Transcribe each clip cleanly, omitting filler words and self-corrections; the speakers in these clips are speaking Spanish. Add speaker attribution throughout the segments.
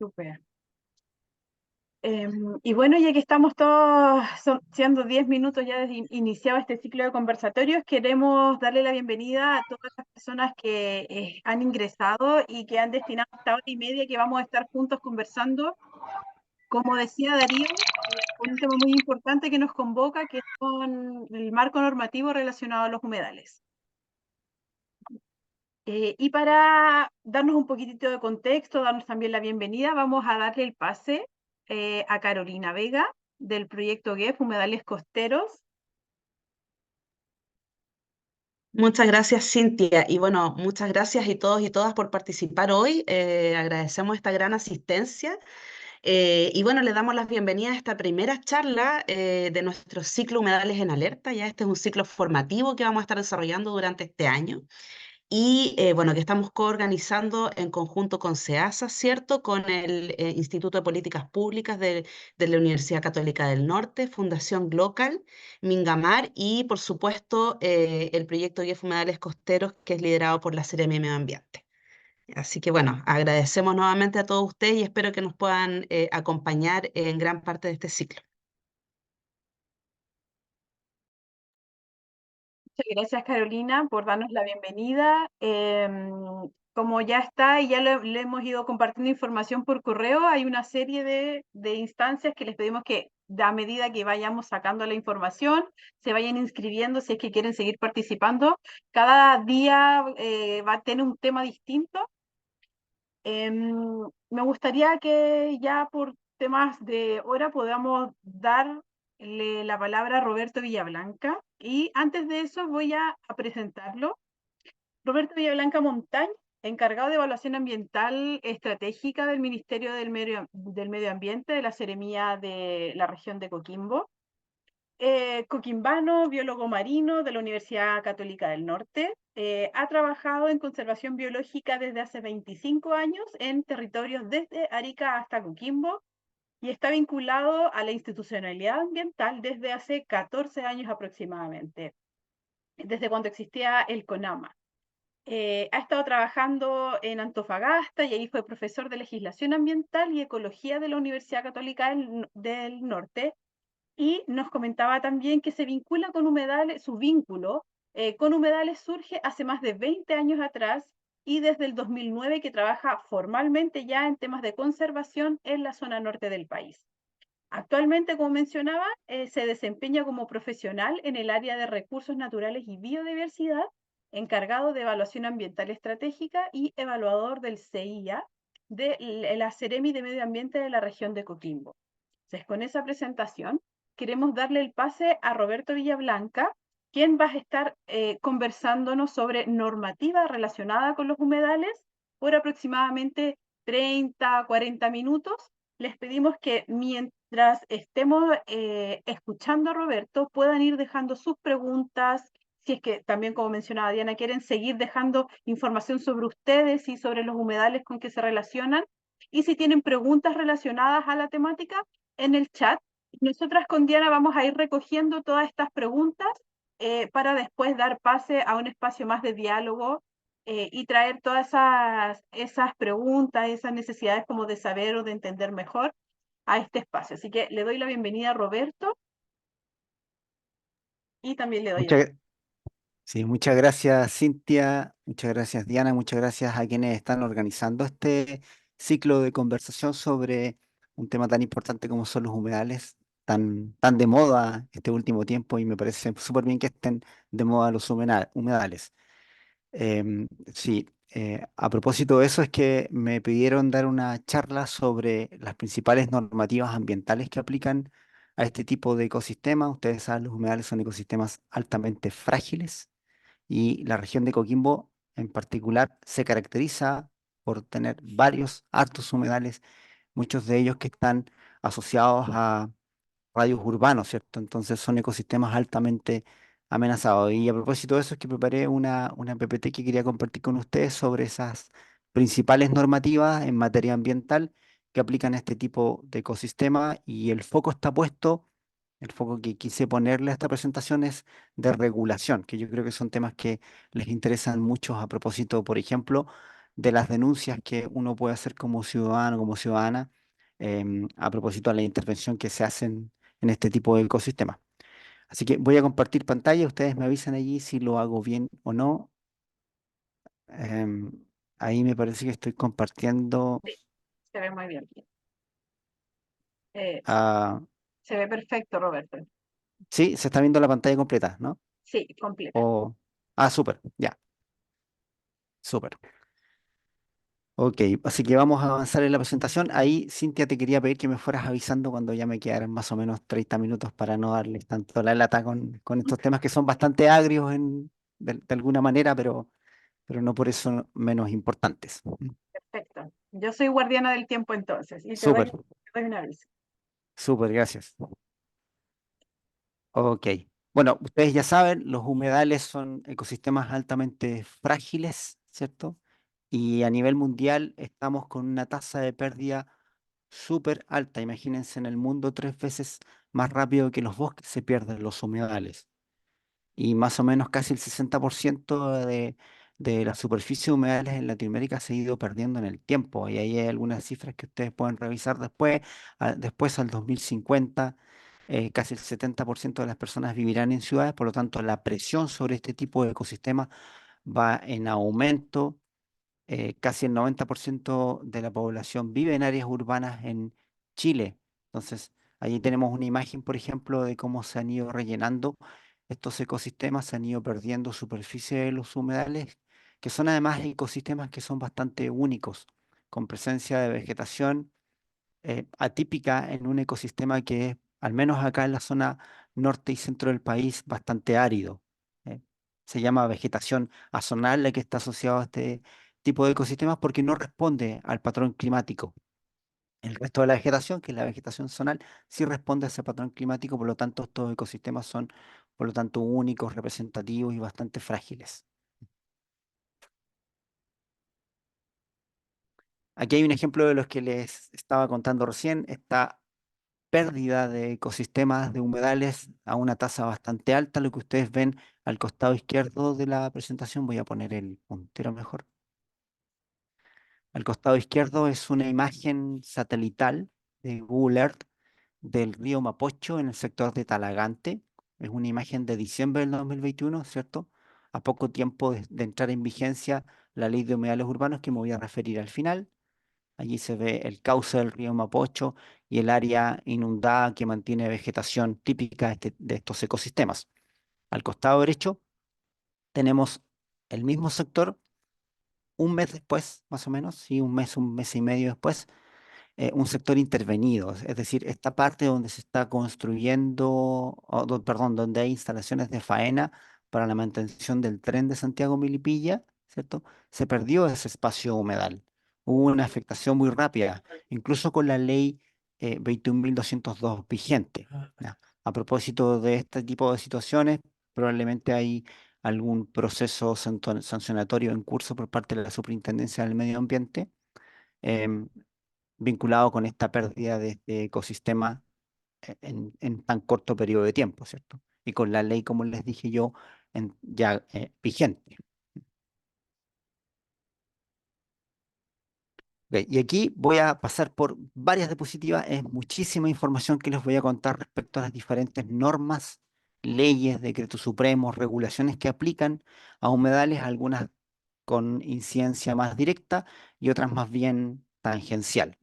Speaker 1: Súper. Y bueno, ya que estamos todos, siendo 10 minutos ya desde iniciado este ciclo de conversatorios, queremos darle la bienvenida a todas las personas que han ingresado y que han destinado esta hora y media que vamos a estar juntos conversando. Como decía Darío, un tema muy importante que nos convoca, que son el marco normativo relacionado a los humedales. Y para darnos un poquitito de contexto, darnos también la bienvenida, vamos a darle el pase a Carolina Vega del proyecto GEF Humedales Costeros.
Speaker 2: Muchas gracias, Cintia. Y bueno, muchas gracias y todos y todas por participar hoy. Agradecemos esta gran asistencia. Y bueno, le damos las bienvenidas a esta primera charla de nuestro ciclo Humedales en Alerta. Ya este es un ciclo formativo que vamos a estar desarrollando durante este año. Y bueno, que estamos coorganizando en conjunto con SEASA, ¿cierto? Con el Instituto de Políticas Públicas de la Universidad Católica del Norte, Fundación Glocal, Mingamar y, por supuesto, el proyecto Guía Humedales Costeros, que es liderado por la Seremi de Medio Ambiente. Así que bueno, agradecemos nuevamente a todos ustedes y espero que nos puedan acompañar en gran parte de este ciclo.
Speaker 1: Muchas gracias, Carolina, por darnos la bienvenida. Como ya está y ya le hemos ido compartiendo información por correo, hay una serie de instancias que les pedimos que a medida que vayamos sacando la información, se vayan inscribiendo si es que quieren seguir participando. Cada día va a tener un tema distinto. Me gustaría que ya por temas de hora podamos darle la palabra a Roberto Villablanca. Y antes de eso voy a presentarlo. Roberto Villablanca Montañ, encargado de evaluación ambiental estratégica del Ministerio del Medio Ambiente de la Seremía de la región de Coquimbo. Coquimbano, biólogo marino de la Universidad Católica del Norte. Ha trabajado en conservación biológica desde hace 25 años en territorios desde Arica hasta Coquimbo y está vinculado a la institucionalidad ambiental desde hace 14 años aproximadamente, desde cuando existía el CONAMA. Ha estado trabajando en Antofagasta y ahí fue profesor de legislación ambiental y ecología de la Universidad Católica del Norte, y nos comentaba también que se vincula con humedales, su vínculo con humedales surge hace más de 20 años atrás y desde el 2009 que trabaja formalmente ya en temas de conservación en la zona norte del país. Actualmente, como mencionaba, se desempeña como profesional en el área de recursos naturales y biodiversidad, encargado de evaluación ambiental estratégica y evaluador del CIA de la Seremi de Medio Ambiente de la región de Coquimbo. Entonces, con esa presentación, queremos darle el pase a Roberto Villablanca, quien va a estar conversándonos sobre normativa relacionada con los humedales por aproximadamente 30, 40 minutos. Les pedimos que mientras estemos escuchando a Roberto, puedan ir dejando sus preguntas. Si es que también, como mencionaba Diana, quieren seguir dejando información sobre ustedes y sobre los humedales con que se relacionan. Y si tienen preguntas relacionadas a la temática, en el chat. Nosotras con Diana vamos a ir recogiendo todas estas preguntas para después dar pase a un espacio más de diálogo y traer todas esas preguntas, esas necesidades como de saber o de entender mejor a este espacio. Así que le doy la bienvenida a Roberto y también le doy el...
Speaker 3: Muchas, sí, muchas gracias, Cintia, muchas gracias, Diana, muchas gracias a quienes están organizando este ciclo de conversación sobre un tema tan importante como son los humedales, tan de moda este último tiempo, y me parece súper bien que estén de moda los humedales. Sí, a propósito de eso es que me pidieron dar una charla sobre las principales normativas ambientales que aplican a este tipo de ecosistemas. Ustedes saben, los humedales son ecosistemas altamente frágiles y la región de Coquimbo en particular se caracteriza por tener varios hartos humedales, muchos de ellos que están asociados a radios urbanos, ¿cierto? Entonces son ecosistemas altamente amenazados. Y a propósito de eso es que preparé una PPT que quería compartir con ustedes sobre esas principales normativas en materia ambiental que aplican a este tipo de ecosistema, y el foco está puesto, el foco que quise ponerle a esta presentación es de regulación, que yo creo que son temas que les interesan mucho a propósito, por ejemplo, de las denuncias que uno puede hacer como ciudadano, como ciudadana, a propósito de la intervención que se hacen en este tipo de ecosistemas. Así que voy a compartir pantalla, ustedes me avisan allí si lo hago bien o no. Em, Ahí me parece que estoy compartiendo.
Speaker 1: Sí, se ve muy bien. Eh,
Speaker 3: ah,
Speaker 1: Se ve perfecto, Roberto.
Speaker 3: sí, se está viendo la pantalla completa, ¿no?
Speaker 1: Sí, completa.
Speaker 3: O, súper, ya, súper. Ok, así que vamos a avanzar en la presentación. Ahí, Cintia, te quería pedir que me fueras avisando cuando ya me quedaran más o menos 30 minutos para no darles tanto la lata con estos temas que son bastante agrios de alguna manera, pero no por eso menos importantes.
Speaker 1: Perfecto. Yo soy guardiana del tiempo entonces y
Speaker 3: Súper,
Speaker 1: te doy un aviso.
Speaker 3: súper, gracias. Ok. Bueno, ustedes ya saben, los humedales son ecosistemas altamente frágiles, ¿cierto? Y a nivel mundial estamos con una tasa de pérdida súper alta. Imagínense en el mundo 3 veces más rápido que los bosques se pierden los humedales. Y más o menos casi el 60% de la superficie de humedales en Latinoamérica se ha ido perdiendo en el tiempo. Y ahí hay algunas cifras que ustedes pueden revisar después. Después al 2050, casi el 70% de las personas vivirán en ciudades, por lo tanto la presión sobre este tipo de ecosistemas va en aumento. Casi el 90% de la población vive en áreas urbanas en Chile. Entonces, allí tenemos una imagen, por ejemplo, de cómo se han ido rellenando estos ecosistemas, se han ido perdiendo superficie de los humedales, que son además ecosistemas que son bastante únicos, con presencia de vegetación atípica en un ecosistema que es, al menos acá en la zona norte y centro del país, bastante árido. eh. Se llama vegetación azonal la que está asociada a este tipo de ecosistemas porque no responde al patrón climático. El resto de la vegetación, que es la vegetación zonal, sí responde a ese patrón climático, por lo tanto estos ecosistemas son, por lo tanto, únicos, representativos y bastante frágiles. Aquí hay un ejemplo de los que les estaba contando recién. Esta pérdida de ecosistemas de humedales a una tasa bastante alta, lo que ustedes ven al costado izquierdo de la presentación. Voy a poner el puntero mejor. Al costado izquierdo es una imagen satelital de Google Earth del río Mapocho en el sector de Talagante. Es una imagen de diciembre del 2021, ¿cierto? A poco tiempo de entrar en vigencia la ley de humedales urbanos que me voy a referir al final. Allí se ve el cauce del río Mapocho y el área inundada que mantiene vegetación típica de estos ecosistemas. Al costado derecho tenemos el mismo sector un mes después, más o menos, sí, un mes y medio después, un sector intervenido, es decir, esta parte donde se está construyendo, perdón, donde hay instalaciones de faena para la mantención del tren de Santiago-Milipilla, ¿cierto? Se perdió ese espacio humedal. Hubo una afectación muy rápida, incluso con la ley 21.202 vigente. ¿Ya? A propósito de este tipo de situaciones, probablemente hay algún proceso sancionatorio en curso por parte de la Superintendencia del Medio Ambiente. em, Vinculado con esta pérdida de este ecosistema en tan corto periodo de tiempo, ¿cierto? Y con la ley, como les dije yo, ya vigente. Ok, y aquí voy a pasar por varias diapositivas, es muchísima información que les voy a contar respecto a las diferentes normas, leyes, decretos supremos, regulaciones que aplican a humedales, algunas con incidencia más directa y otras más bien tangencial.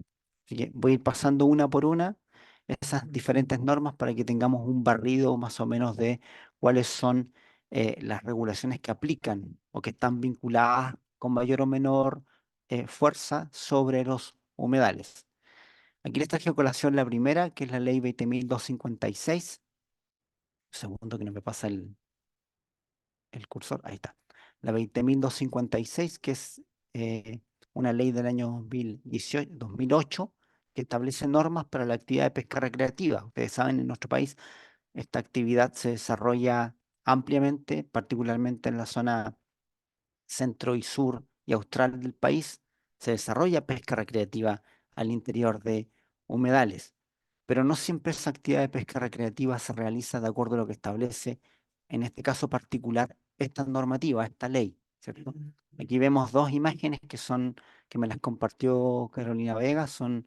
Speaker 3: Así que voy a ir pasando una por una esas diferentes normas para que tengamos un barrido más o menos de cuáles son las regulaciones que aplican o que están vinculadas con mayor o menor fuerza sobre los humedales. Aquí les traje a colación la primera, que es la ley 20.256. Un segundo que no me pasa el cursor. Ahí está. La 20.256, que es una ley del año 2018, 2008, que establece normas para la actividad de pesca recreativa. Ustedes saben, en nuestro país esta actividad se desarrolla ampliamente, particularmente en la zona centro y sur y austral del país. Se desarrolla pesca recreativa al interior de humedales, pero no siempre esa actividad de pesca recreativa se realiza de acuerdo a lo que establece, en este caso particular, esta normativa, esta ley. ¿cierto? Aquí vemos dos imágenes que me las compartió Carolina Vega, son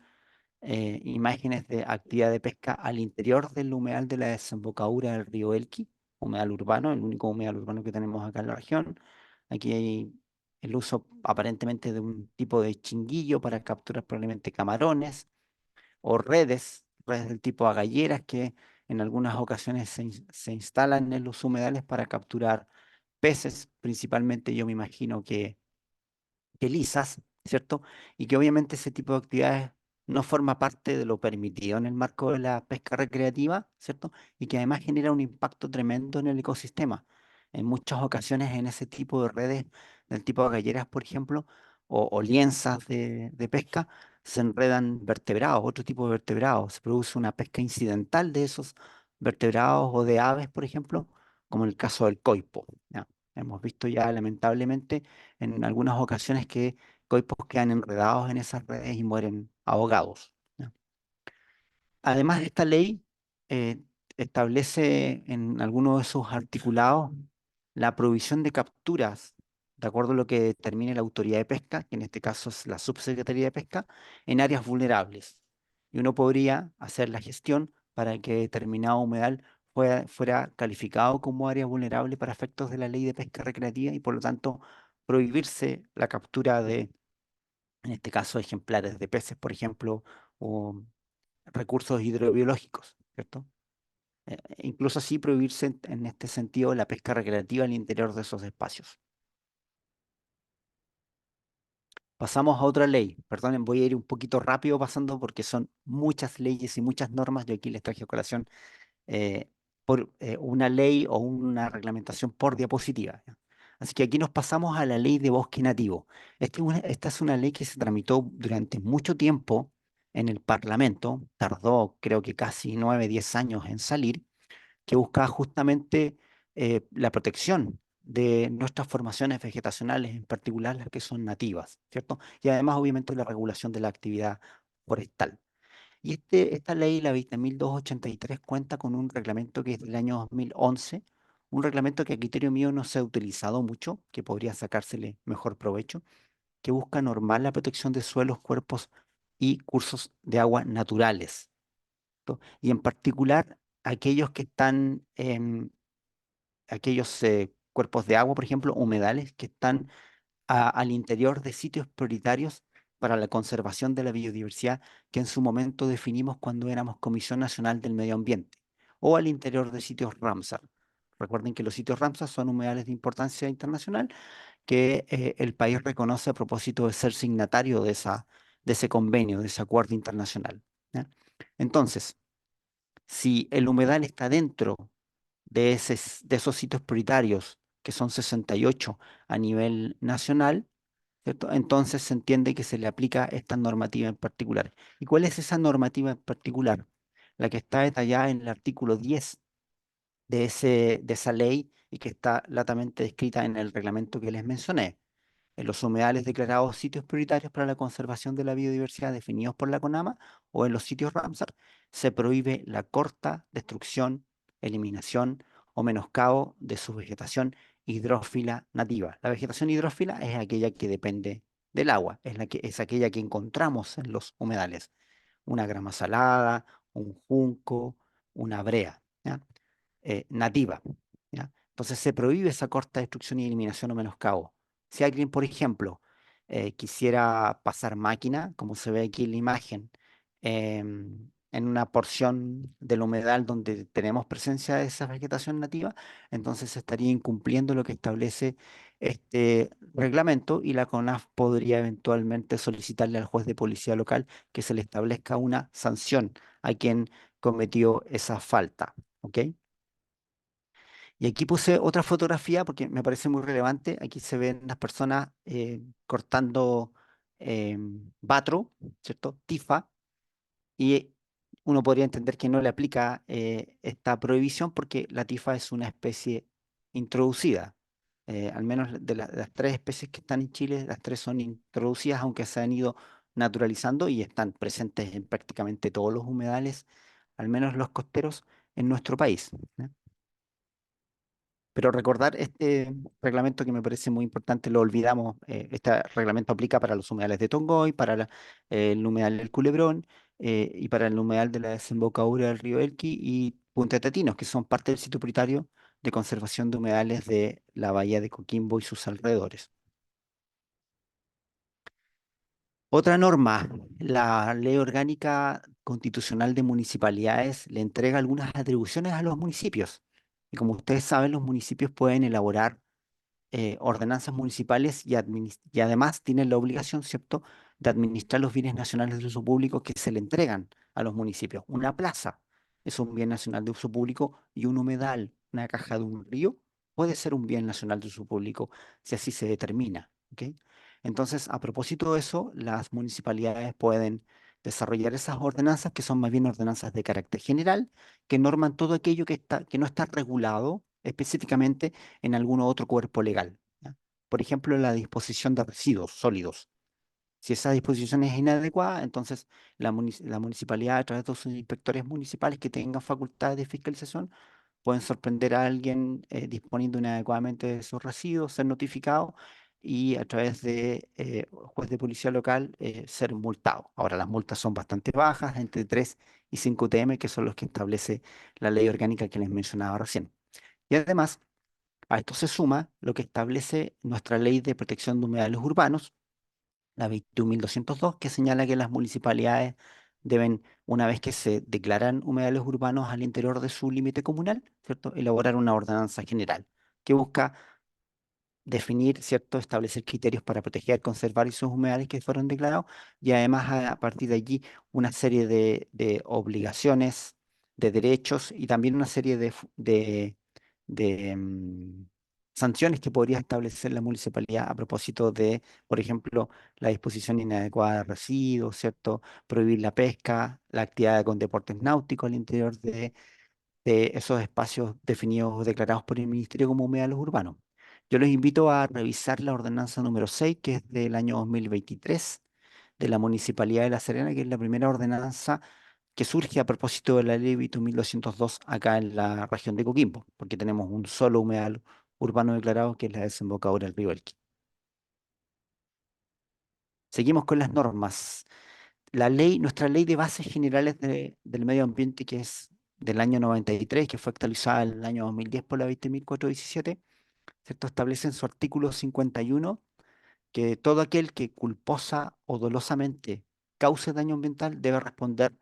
Speaker 3: imágenes de actividad de pesca al interior del humedal de la desembocadura del río Elqui, humedal urbano, el único humedal urbano que tenemos acá en la región. Aquí hay el uso aparentemente de un tipo de chinguillo para capturar probablemente camarones o redes del tipo agalleras que en algunas ocasiones se instalan en los humedales para capturar peces, principalmente yo me imagino que lisas, ¿cierto? Y que obviamente ese tipo de actividades no forma parte de lo permitido en el marco de la pesca recreativa, ¿cierto? Y que además genera un impacto tremendo en el ecosistema. En muchas ocasiones en ese tipo de redes, del tipo de galleras, por ejemplo, o lienzas de pesca, se enredan vertebrados, otro tipo de vertebrados. Se produce una pesca incidental de esos vertebrados o de aves, por ejemplo, como en el caso del coipo, ¿ya? Hemos visto ya lamentablemente en algunas ocasiones que coipos quedan enredados en esas redes y mueren ahogados, ¿ya? Además, esta ley eh, establece en algunos de sus articulados la prohibición de capturas, de acuerdo a lo que determine la autoridad de pesca, que en este caso es la Subsecretaría de Pesca, en áreas vulnerables. Y uno podría hacer la gestión para que determinado humedal fuera calificado como área vulnerable para efectos de la ley de pesca recreativa y por lo tanto prohibirse la captura de, en este caso, ejemplares de peces, por ejemplo, o recursos hidrobiológicos, ¿cierto? Incluso así prohibirse en este sentido la pesca recreativa al interior de esos espacios. Pasamos a otra ley. Perdonen, voy a ir un poquito rápido pasando porque son muchas leyes y muchas normas. Yo aquí les traje a colación eh, por una ley o una reglamentación por diapositiva, ¿ya? Así que aquí nos pasamos a la ley de bosque nativo. Esta es una ley que se tramitó durante mucho tiempo en el Parlamento, tardó creo que casi 9, 10 años en salir, que buscaba justamente la protección de nuestras formaciones vegetacionales, en particular las que son nativas, ¿cierto? Y además, obviamente, la regulación de la actividad forestal. Y esta ley, la 20.283, cuenta con un reglamento que es del año 2011, un reglamento que a criterio mío no se ha utilizado mucho, que podría sacársele mejor provecho, que busca normar la protección de suelos, cuerpos y cursos de agua naturales, ¿no? Y en particular aquellos que están, aquellos cuerpos de agua, por ejemplo, humedales, que están al interior de sitios prioritarios para la conservación de la biodiversidad que en su momento definimos cuando éramos Comisión Nacional del Medio Ambiente, o al interior de sitios Ramsar. Recuerden que los sitios Ramsar son humedales de importancia internacional que el país reconoce a propósito de ser signatario de ese convenio, de ese acuerdo internacional, ¿ya? Entonces, si el humedal está dentro de esos sitios prioritarios, que son 68 a nivel nacional, ¿cierto? Entonces se entiende que se le aplica esta normativa en particular. ¿Y cuál es esa normativa en particular? La que está detallada en el artículo 10 de esa ley y que está latamente descrita en el reglamento que les mencioné. En los humedales declarados sitios prioritarios para la conservación de la biodiversidad definidos por la CONAMA o en los sitios Ramsar, se prohíbe la corta, destrucción, eliminación o menoscabo de su vegetación hidrófila nativa. La vegetación hidrófila es aquella que depende del agua, es aquella que encontramos en los humedales. Una grama salada, un junco, una brea, ¿ya? Nativa, ¿ya? Entonces se prohíbe esa corta destrucción y eliminación o menoscabo. Si alguien, por ejemplo, quisiera pasar máquina, como se ve aquí en la imagen, en una porción del humedal donde tenemos presencia de esa vegetación nativa, entonces se estaría incumpliendo lo que establece este reglamento y la CONAF podría eventualmente solicitarle al juez de policía local que se le establezca una sanción a quien cometió esa falta. ¿Ok? Y aquí puse otra fotografía porque me parece muy relevante. Aquí se ven las personas cortando batro, ¿cierto? Tifa, y uno podría entender que no le aplica esta prohibición porque la tifa es una especie introducida. Al menos de las tres especies que están en Chile, las tres son introducidas, aunque se han ido naturalizando y están presentes en prácticamente todos los humedales, al menos los costeros, en nuestro país, ¿ya? Pero recordar este reglamento que me parece muy importante, lo olvidamos, este reglamento aplica para los humedales de Tongoy, para el humedal del Culebrón y para el humedal de la desembocadura del río Elqui y Punta Tetinos, que son parte del sitio prioritario de conservación de humedales de la bahía de Coquimbo y sus alrededores. Otra norma, la Ley Orgánica Constitucional de Municipalidades le entrega algunas atribuciones a los municipios. Y como ustedes saben, los municipios pueden elaborar ordenanzas municipales y además tienen la obligación, ¿cierto?, de administrar los bienes nacionales de uso público que se le entregan a los municipios. Una plaza es un bien nacional de uso público y un humedal, una caja de un río, puede ser un bien nacional de uso público si así se determina. ¿Ok? Entonces, a propósito de eso, las municipalidades pueden desarrollar esas ordenanzas que son más bien ordenanzas de carácter general, que norman todo aquello que no está regulado específicamente en algún otro cuerpo legal. ¿Ya? Por ejemplo, la disposición de residuos sólidos. Si esa disposición es inadecuada, entonces la municipalidad, a través de sus inspectores municipales que tengan facultades de fiscalización, pueden sorprender a alguien disponiendo inadecuadamente de esos residuos, ser notificado y a través de juez de policía local ser multado. Ahora, las multas son bastante bajas, entre 3 y 5 UTM, que son los que establece la ley orgánica que les mencionaba recién. Y además, a esto se suma lo que establece nuestra ley de protección de humedales urbanos, la 21.202, que señala que las municipalidades deben, una vez que se declaran humedales urbanos al interior de su límite comunal, ¿cierto?, elaborar una ordenanza general que busca definir, ¿cierto?, establecer criterios para proteger, conservar esos humedales que fueron declarados y además a partir de allí una serie de obligaciones, de derechos y también una serie de sanciones que podría establecer la municipalidad a propósito de, por ejemplo, la disposición inadecuada de residuos, ¿cierto? Prohibir la pesca, la actividad con deportes náuticos al interior de esos espacios definidos o declarados por el Ministerio como humedales urbanos. Yo los invito a revisar la ordenanza número 6, que es del año 2023, de la Municipalidad de La Serena, que es la primera ordenanza que surge a propósito de la Ley 21.202 acá en la región de Coquimbo, porque tenemos un solo humedal urbano declarado, que es la desembocadura del río Elqui. Seguimos con las normas. Nuestra ley de bases generales del medio ambiente, que es del año 93, que fue actualizada en el año 2010 por la 20.417, ¿cierto? Establece en su artículo 51 que todo aquel que culposa o dolosamente cause daño ambiental debe responder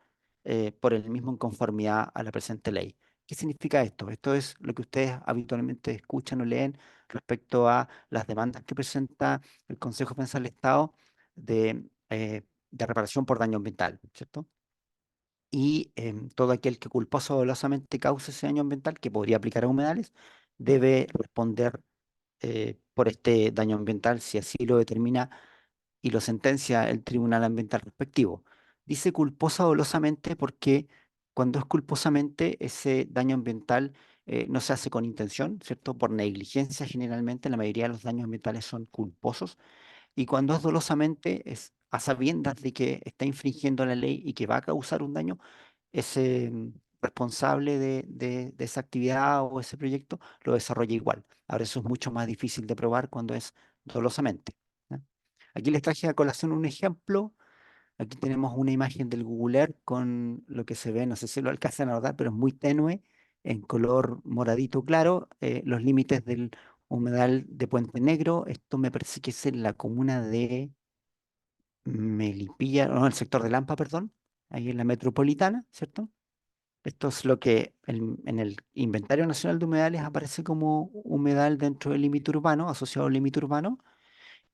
Speaker 3: por el mismo en conformidad a la presente ley. ¿Qué significa esto? Esto es lo que ustedes habitualmente escuchan o leen respecto a las demandas que presenta el Consejo de Defensa del Estado de reparación por daño ambiental, ¿cierto? Y todo aquel que culposa o dolosamente cause ese daño ambiental, que podría aplicar a humedales, debe responder por este daño ambiental si así lo determina y lo sentencia el tribunal ambiental respectivo. Dice culposa dolosamente porque cuando es culposamente ese daño ambiental no se hace con intención, ¿cierto? Por negligencia generalmente, la mayoría de los daños ambientales son culposos y cuando es dolosamente es a sabiendas de que está infringiendo la ley y que va a causar un daño, ese responsable de esa actividad o ese proyecto lo desarrolla igual. Ahora eso es mucho más difícil de probar cuando es dolosamente. ¿Ya? Aquí les traje a colación un ejemplo. Aquí tenemos una imagen del Google Earth con lo que se ve, no sé si lo alcanzan a notar, pero es muy tenue, en color moradito claro, los límites del humedal de Puente Negro. Esto me parece que es en la comuna de Melipilla, no, el sector de Lampa, perdón, ahí en la metropolitana, ¿cierto? Esto es lo que en el Inventario Nacional de Humedales aparece como humedal dentro del límite urbano, asociado al límite urbano.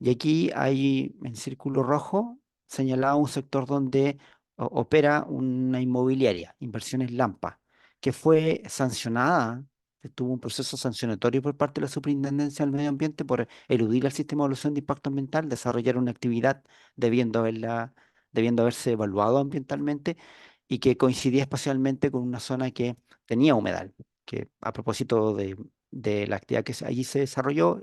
Speaker 3: Y aquí hay en círculo rojo señalado un sector donde opera una inmobiliaria, Inversiones Lampa, que fue sancionada, que tuvo un proceso sancionatorio por parte de la Superintendencia del Medio Ambiente por eludir el sistema de evaluación de impacto ambiental, desarrollar una actividad debiendo debiendo haberse evaluado ambientalmente y que coincidía espacialmente con una zona que tenía humedal, que a propósito de la actividad que allí se desarrolló,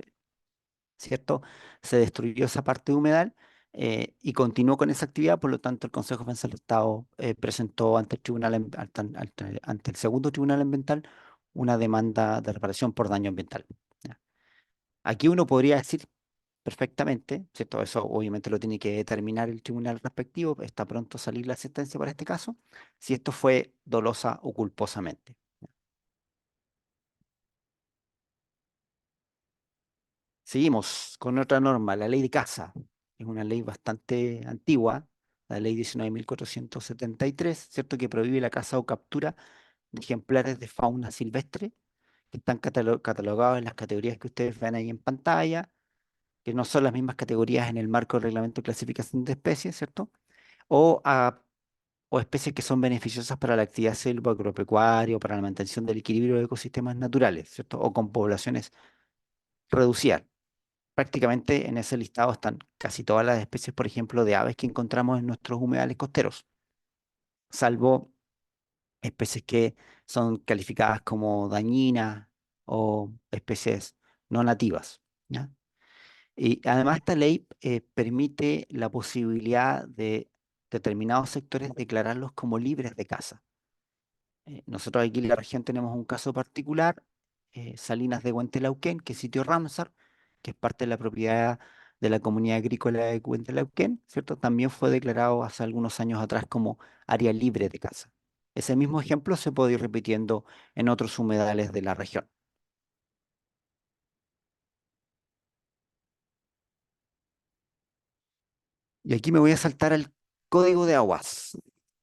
Speaker 3: ¿cierto? Se destruyó esa parte de humedal y continuó con esa actividad, por lo tanto el Consejo de Defensa del Estado presentó ante el tribunal, ante el segundo tribunal ambiental una demanda de reparación por daño ambiental. ¿Ya? Aquí uno podría decir perfectamente, ¿cierto? Eso obviamente lo tiene que determinar el tribunal respectivo, está pronto a salir la sentencia para este caso, si esto fue dolosa o culposamente. Seguimos con otra norma, la ley de caza. Es una ley bastante antigua, la ley 19.473, ¿cierto? Que prohíbe la caza o captura de ejemplares de fauna silvestre que están catalogados en las categorías que ustedes ven ahí en pantalla, que no son las mismas categorías en el marco del reglamento de clasificación de especies, ¿cierto? O, o especies que son beneficiosas para la actividad silvoagropecuaria o para la mantención del equilibrio de ecosistemas naturales, ¿cierto? O con poblaciones reducidas. Prácticamente en ese listado están casi todas las especies, por ejemplo, de aves que encontramos en nuestros humedales costeros, salvo especies que son calificadas como dañinas o especies no nativas, ¿ya? Y además esta ley permite la posibilidad de determinados sectores declararlos como libres de caza. Nosotros aquí en la región tenemos un caso particular, Salinas de Huentelauquén, que es sitio Ramsar, que es parte de la propiedad de la comunidad agrícola de Huentelauquén, ¿cierto? También fue declarado hace algunos años atrás como área libre de caza. Ese mismo ejemplo se puede ir repitiendo en otros humedales de la región. Y aquí me voy a saltar al Código de Aguas.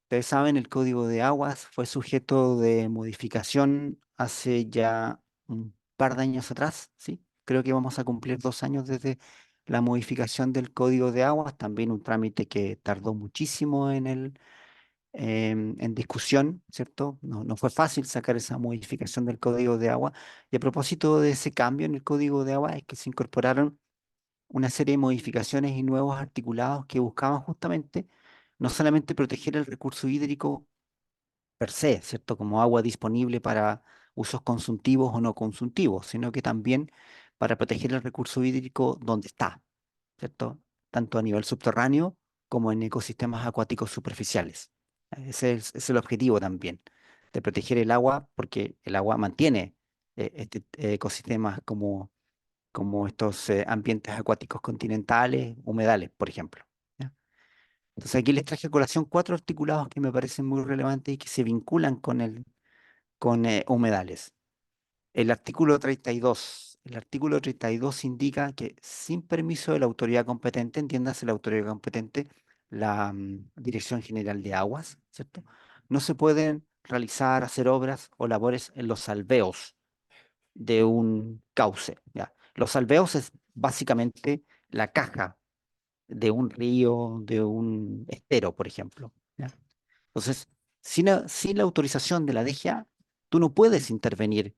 Speaker 3: Ustedes saben, el Código de Aguas fue sujeto de modificación hace ya un par de años atrás, ¿sí? Creo que vamos a cumplir 2 años desde la modificación del Código de Aguas, también un trámite que tardó muchísimo en discusión, ¿cierto? No fue fácil sacar esa modificación del Código de Agua. Y a propósito de ese cambio en el Código de Agua, es que se incorporaron una serie de modificaciones y nuevos articulados que buscaban justamente no solamente proteger el recurso hídrico per se, ¿cierto? Como agua disponible para usos consumtivos o no consumtivos, sino que también para proteger el recurso hídrico donde está, ¿cierto? Tanto a nivel subterráneo como en ecosistemas acuáticos superficiales. Ese es el objetivo también, de proteger el agua, porque el agua mantiene ecosistemas como estos ambientes acuáticos continentales, humedales, por ejemplo. ¿Ya? Entonces aquí les traje a colación 4 articulados que me parecen muy relevantes y que se vinculan con humedales. El artículo 32. El artículo 32 indica que sin permiso de la autoridad competente, entiéndase la autoridad competente, la Dirección General de Aguas, ¿cierto? No se pueden realizar, hacer obras o labores en los alveos de un cauce, ¿ya? Los alveos es básicamente la caja de un río, de un estero, por ejemplo, ¿ya? Entonces, sin la autorización de la DGA, tú no puedes intervenir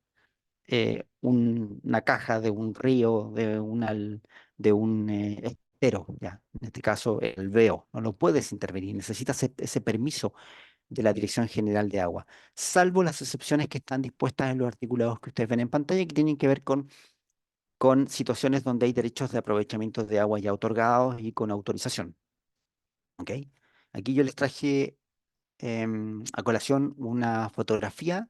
Speaker 3: una caja de un río, de un estero, ¿ya? En este caso, el alveo, no lo puedes intervenir, necesitas ese permiso de la Dirección General de Agua, salvo las excepciones que están dispuestas en los articulados que ustedes ven en pantalla, que tienen que ver con situaciones donde hay derechos de aprovechamiento de agua ya otorgados y con autorización. ¿Ok? Aquí yo les traje a colación una fotografía,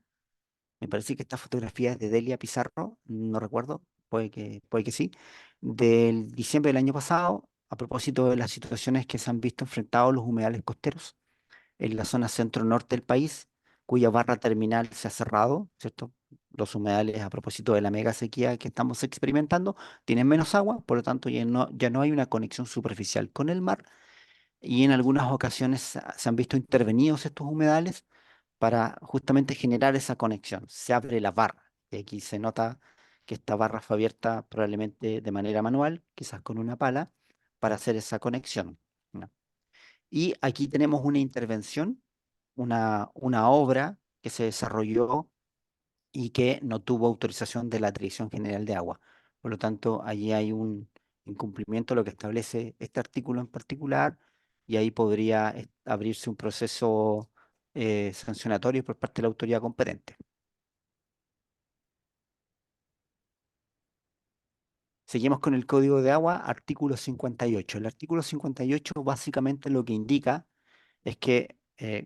Speaker 3: me parece que esta fotografía es de Delia Pizarro, no recuerdo, puede que sí, del diciembre del año pasado, a propósito de las situaciones que se han visto enfrentados los humedales costeros en la zona centro-norte del país, cuya barra terminal se ha cerrado, ¿cierto? Los humedales, a propósito de la mega sequía que estamos experimentando, tienen menos agua, por lo tanto ya no hay una conexión superficial con el mar y en algunas ocasiones se han visto intervenidos estos humedales para justamente generar esa conexión. Se abre la barra y aquí se nota que esta barra fue abierta probablemente de manera manual, quizás con una pala, para hacer esa conexión, ¿no? Y aquí tenemos una intervención, una obra que se desarrolló y que no tuvo autorización de la Dirección General de Agua. Por lo tanto, allí hay un incumplimiento de lo que establece este artículo en particular y ahí podría abrirse un proceso sancionatorio por parte de la autoridad competente. Seguimos con el Código de Agua, artículo 58. El artículo 58 básicamente lo que indica es que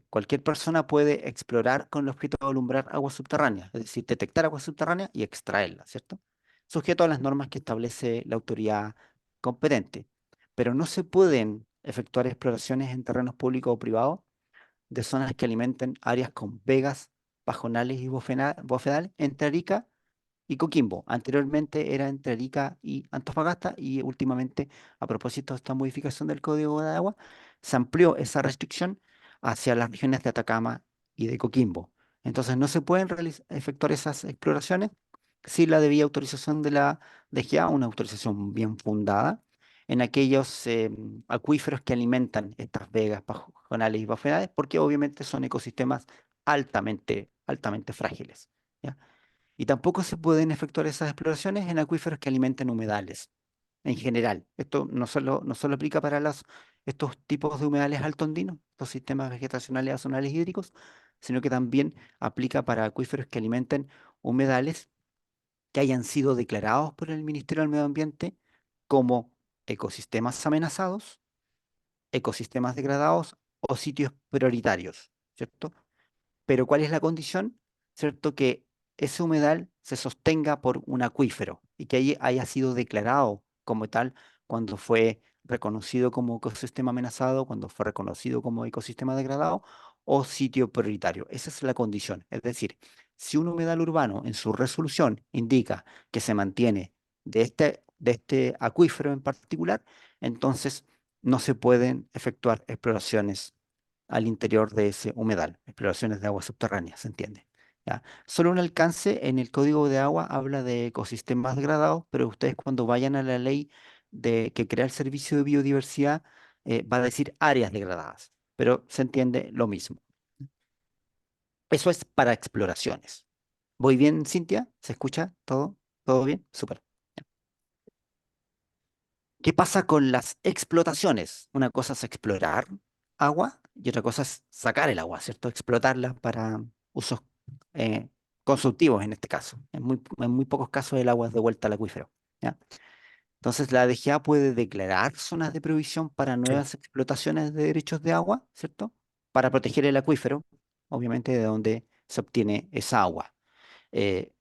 Speaker 3: cualquier persona puede explorar con el objeto de alumbrar agua subterránea, es decir, detectar agua subterránea y extraerla, ¿cierto? Sujeto a las normas que establece la autoridad competente. Pero no se pueden efectuar exploraciones en terrenos públicos o privados de zonas que alimenten áreas con vegas, pajonales y bofedales entre Arica y Coquimbo. Anteriormente era entre Arica y Antofagasta y últimamente, a propósito de esta modificación del Código de Agua, se amplió esa restricción hacia las regiones de Atacama y de Coquimbo. Entonces no se pueden efectuar esas exploraciones sin la debida autorización de la DGA, una autorización bien fundada, en aquellos acuíferos que alimentan estas vegas, pajonales y bofedales, porque obviamente son ecosistemas altamente frágiles. ¿Ya? Y tampoco se pueden efectuar esas exploraciones en acuíferos que alimenten humedales, en general. Esto no solo aplica para estos tipos de humedales altoandinos, estos sistemas vegetacionales azonales hídricos, sino que también aplica para acuíferos que alimenten humedales que hayan sido declarados por el Ministerio del Medio Ambiente como ecosistemas amenazados, ecosistemas degradados o sitios prioritarios, ¿cierto? Pero ¿cuál es la condición? ¿Cierto? Que ese humedal se sostenga por un acuífero y que ahí haya sido declarado como tal cuando fue reconocido como ecosistema amenazado, cuando fue reconocido como ecosistema degradado o sitio prioritario. Esa es la condición. Es decir, si un humedal urbano en su resolución indica que se mantiene de este acuífero en particular, entonces no se pueden efectuar exploraciones al interior de ese humedal, exploraciones de aguas subterráneas, ¿se entiende? ¿Ya? Solo un alcance en el Código de Agua habla de ecosistemas degradados, pero ustedes cuando vayan a la ley que crea el Servicio de Biodiversidad, va a decir áreas degradadas, pero se entiende lo mismo. Eso es para exploraciones. ¿Voy bien, Cintia? ¿Se escucha todo? ¿Todo bien? Súper. ¿Qué pasa con las explotaciones? Una cosa es explorar agua y otra cosa es sacar el agua, ¿cierto? Explotarla para usos eh, consultivos en este caso. En muy pocos casos el agua es devuelta al acuífero. ¿Ya? Entonces la DGA puede declarar zonas de provisión para nuevas explotaciones de derechos de agua, ¿cierto? Para proteger el acuífero, obviamente de donde se obtiene esa agua eh,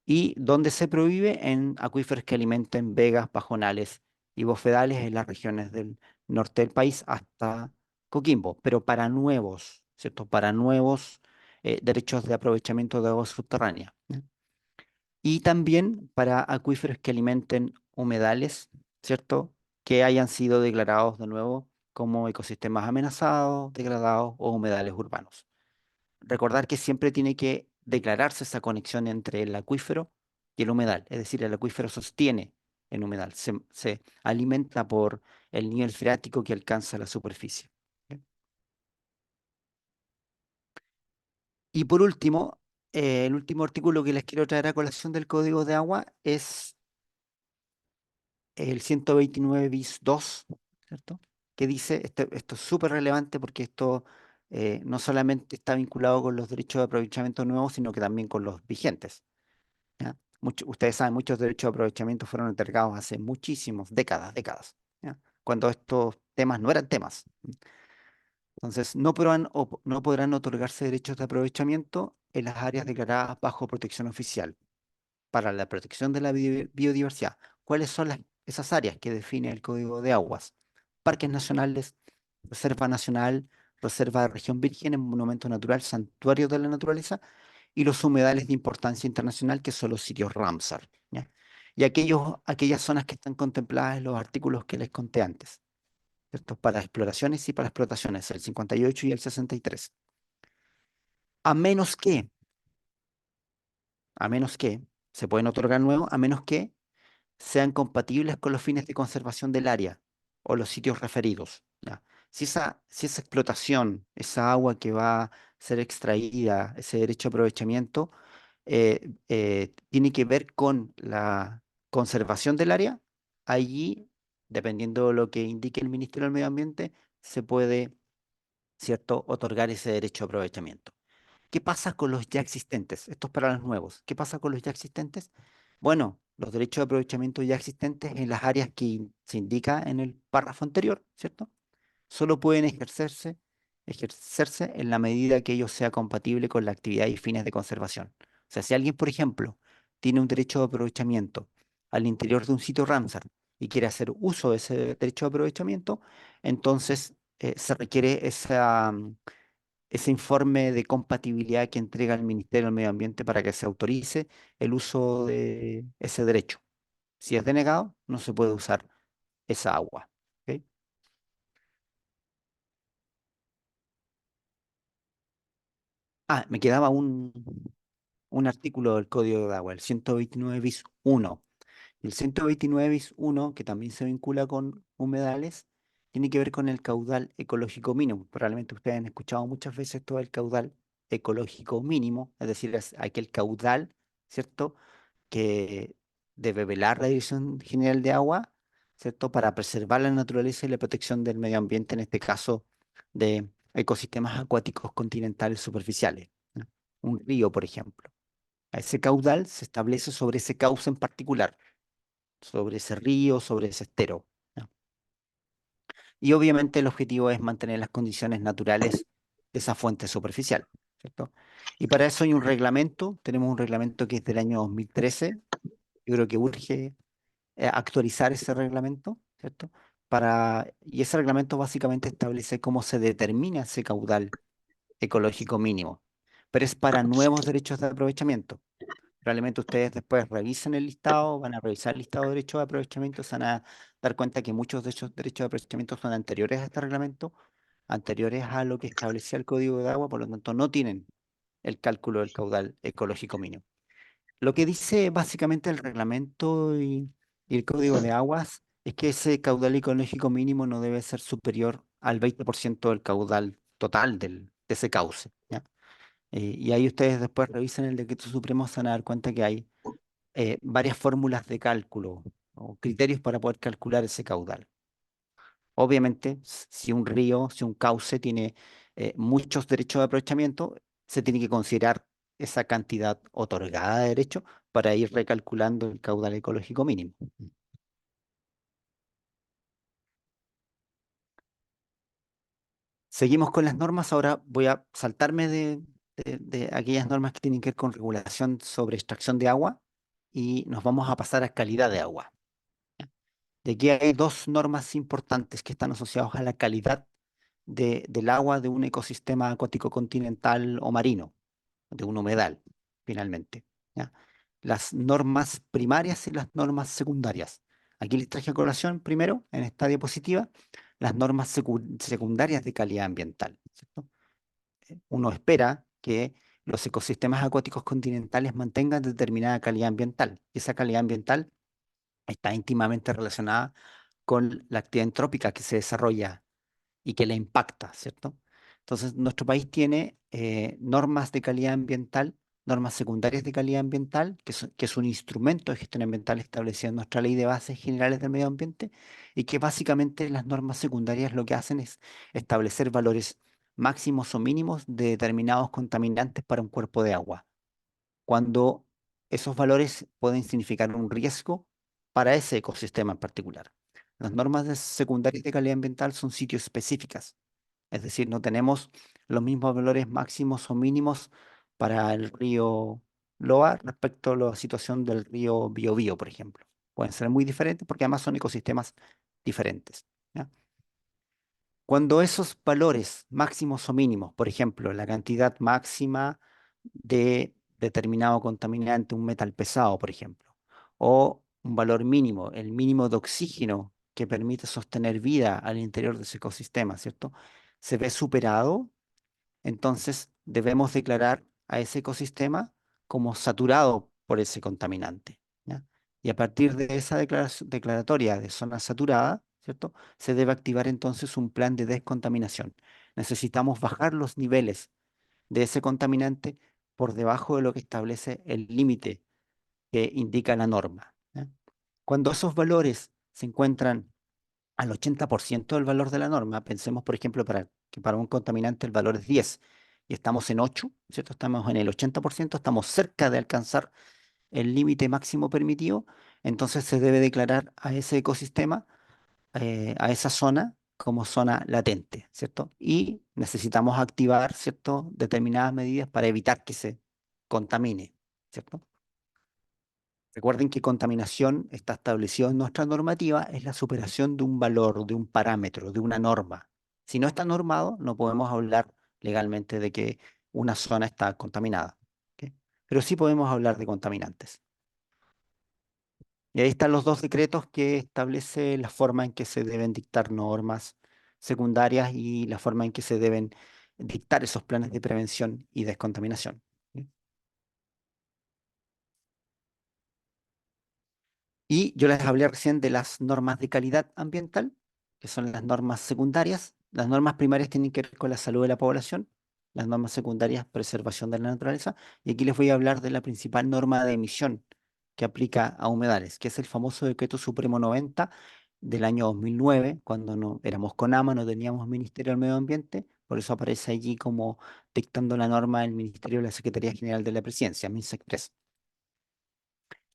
Speaker 3: y donde se prohíbe en acuíferos que alimenten vegas, pajonales y bofedales en las regiones del norte del país hasta Coquimbo, pero para nuevos, ¿cierto? Para nuevos derechos de aprovechamiento de agua subterránea. ¿Ya? Y también para acuíferos que alimenten humedales, ¿cierto? Que hayan sido declarados de nuevo como ecosistemas amenazados, degradados o humedales urbanos. Recordar que siempre tiene que declararse esa conexión entre el acuífero y el humedal, es decir, el acuífero sostiene el humedal, se alimenta por el nivel freático que alcanza la superficie. ¿Ok? Y por último, el último artículo que les quiero traer a colación del Código de Agua es el 129 bis 2, ¿cierto? Que dice, esto es súper relevante porque esto no solamente está vinculado con los derechos de aprovechamiento nuevos, sino que también con los vigentes. ¿Ya? Ustedes saben, muchos derechos de aprovechamiento fueron otorgados hace muchísimos, décadas, ¿ya? Cuando estos temas no eran temas. Entonces, no podrán otorgarse derechos de aprovechamiento en las áreas declaradas bajo protección oficial para la protección de la biodiversidad. ¿Cuáles son esas áreas que define el Código de Aguas? Parques nacionales, reserva nacional, reserva de región virgen, monumento natural, santuario de la naturaleza y los humedales de importancia internacional, que son los sitios Ramsar, ¿ya? Y aquellas zonas que están contempladas en los artículos que les conté antes, ¿cierto? Para exploraciones y para explotaciones, el 58 y el 63. A menos que, a menos que, se pueden otorgar nuevos, a menos que sean compatibles con los fines de conservación del área o los sitios referidos, ¿ya? Si esa explotación, esa agua que va a ser extraída, ese derecho de aprovechamiento, tiene que ver con la conservación del área, allí, dependiendo de lo que indique el Ministerio del Medio Ambiente, se puede, ¿cierto?, otorgar ese derecho de aprovechamiento. ¿Qué pasa con los ya existentes? Esto es para los nuevos. ¿Qué pasa con los ya existentes? Bueno, los derechos de aprovechamiento ya existentes en las áreas que se indica en el párrafo anterior, ¿cierto? Solo pueden ejercerse ejercerse en la medida que ello sea compatible con la actividad y fines de conservación. O sea, si alguien, por ejemplo, tiene un derecho de aprovechamiento al interior de un sitio Ramsar y quiere hacer uso de ese derecho de aprovechamiento, entonces se requiere ese informe de compatibilidad que entrega el Ministerio del Medio Ambiente para que se autorice el uso de ese derecho. Si es denegado, no se puede usar esa agua. ¿Ok? Ah, me quedaba un artículo del Código de Agua, el 129 bis 1. El 129 bis 1, que también se vincula con humedales, tiene que ver con el caudal ecológico mínimo. Probablemente ustedes han escuchado muchas veces todo el caudal ecológico mínimo, es decir, es aquel caudal, ¿cierto?, que debe velar la Dirección General de Agua, ¿cierto?, para preservar la naturaleza y la protección del medio ambiente, en este caso de ecosistemas acuáticos continentales superficiales, ¿no? Un río, por ejemplo. A ese caudal se establece sobre ese cauce en particular, sobre ese río, sobre ese estero, ¿no? Y obviamente el objetivo es mantener las condiciones naturales de esa fuente superficial, ¿cierto? Y para eso hay un reglamento, tenemos un reglamento que es del año 2013. Yo creo que urge actualizar ese reglamento, ¿cierto? Y ese reglamento básicamente establece cómo se determina ese caudal ecológico mínimo, pero es para nuevos derechos de aprovechamiento. Probablemente ustedes después revisen el listado, van a revisar el listado de derechos de aprovechamiento, se van a dar cuenta que muchos de esos derechos de aprovechamiento son anteriores a este reglamento, anteriores a lo que establecía el Código de Agua, por lo tanto no tienen el cálculo del caudal ecológico mínimo. Lo que dice básicamente el reglamento y el Código de Aguas es que ese caudal ecológico mínimo no debe ser superior al 20% del caudal total de ese cauce, ¿ya? Y ahí ustedes después revisan el decreto supremo, se van a dar cuenta que hay varias fórmulas de cálculo o criterios para poder calcular ese caudal. Obviamente, si un río, si un cauce tiene muchos derechos de aprovechamiento, se tiene que considerar esa cantidad otorgada de derecho para ir recalculando el caudal ecológico mínimo. Seguimos con las normas. Ahora voy a saltarme de aquellas normas que tienen que ver con regulación sobre extracción de agua y nos vamos a pasar a calidad de agua. De aquí hay dos normas importantes que están asociadas a la calidad del agua de un ecosistema acuático continental o marino, de un humedal, finalmente, ¿ya? Las normas primarias y las normas secundarias. Aquí les traje a colación primero, en esta diapositiva, las normas secundarias de calidad ambiental, ¿cierto? Uno espera que los ecosistemas acuáticos continentales mantengan determinada calidad ambiental. Y esa calidad ambiental está íntimamente relacionada con la actividad entrópica que se desarrolla y que la impacta, ¿cierto? Entonces, nuestro país tiene normas de calidad ambiental, normas secundarias de calidad ambiental, que es un instrumento de gestión ambiental establecido en nuestra Ley de Bases Generales del Medio Ambiente, y que básicamente las normas secundarias lo que hacen es establecer valores máximos o mínimos de determinados contaminantes para un cuerpo de agua, cuando esos valores pueden significar un riesgo para ese ecosistema en particular. Las normas secundarias de calidad ambiental son sitios específicas, es decir, no tenemos los mismos valores máximos o mínimos para el río Loa respecto a la situación del río Biobío, por ejemplo. Pueden ser muy diferentes porque además son ecosistemas diferentes, ¿ya? Cuando esos valores máximos o mínimos, por ejemplo, la cantidad máxima de determinado contaminante, un metal pesado, por ejemplo, o un valor mínimo, el mínimo de oxígeno que permite sostener vida al interior de ese ecosistema, ¿cierto? Se ve superado, entonces debemos declarar a ese ecosistema como saturado por ese contaminante, ¿ya? Y a partir de esa declaratoria de zona saturada, ¿cierto? Se debe activar entonces un plan de descontaminación. Necesitamos bajar los niveles de ese contaminante por debajo de lo que establece el límite que indica la norma, ¿ya? Cuando esos valores se encuentran al 80% del valor de la norma, pensemos por ejemplo que para un contaminante el valor es 10 y estamos en 8, ¿cierto? Estamos en el 80%, estamos cerca de alcanzar el límite máximo permitido, entonces se debe declarar a ese ecosistema, a esa zona, como zona latente, ¿cierto? Y necesitamos activar, ¿cierto?, determinadas medidas para evitar que se contamine, ¿cierto? Recuerden que contaminación está establecido en nuestra normativa, es la superación de un valor, de un parámetro, de una norma. Si no está normado, no podemos hablar legalmente de que una zona está contaminada, ¿ok? Pero sí podemos hablar de contaminantes. Y ahí están los dos decretos que establece la forma en que se deben dictar normas secundarias y la forma en que se deben dictar esos planes de prevención y descontaminación. ¿Sí? Y yo les hablé recién de las normas de calidad ambiental, que son las normas secundarias. Las normas primarias tienen que ver con la salud de la población, las normas secundarias, preservación de la naturaleza. Y aquí les voy a hablar de la principal norma de emisión que aplica a humedales, que es el famoso Decreto Supremo 90 del año 2009, cuando no éramos CONAMA, no teníamos Ministerio del Medio Ambiente, por eso aparece allí como dictando la norma del Ministerio de la Secretaría General de la Presidencia, MINSECPRES.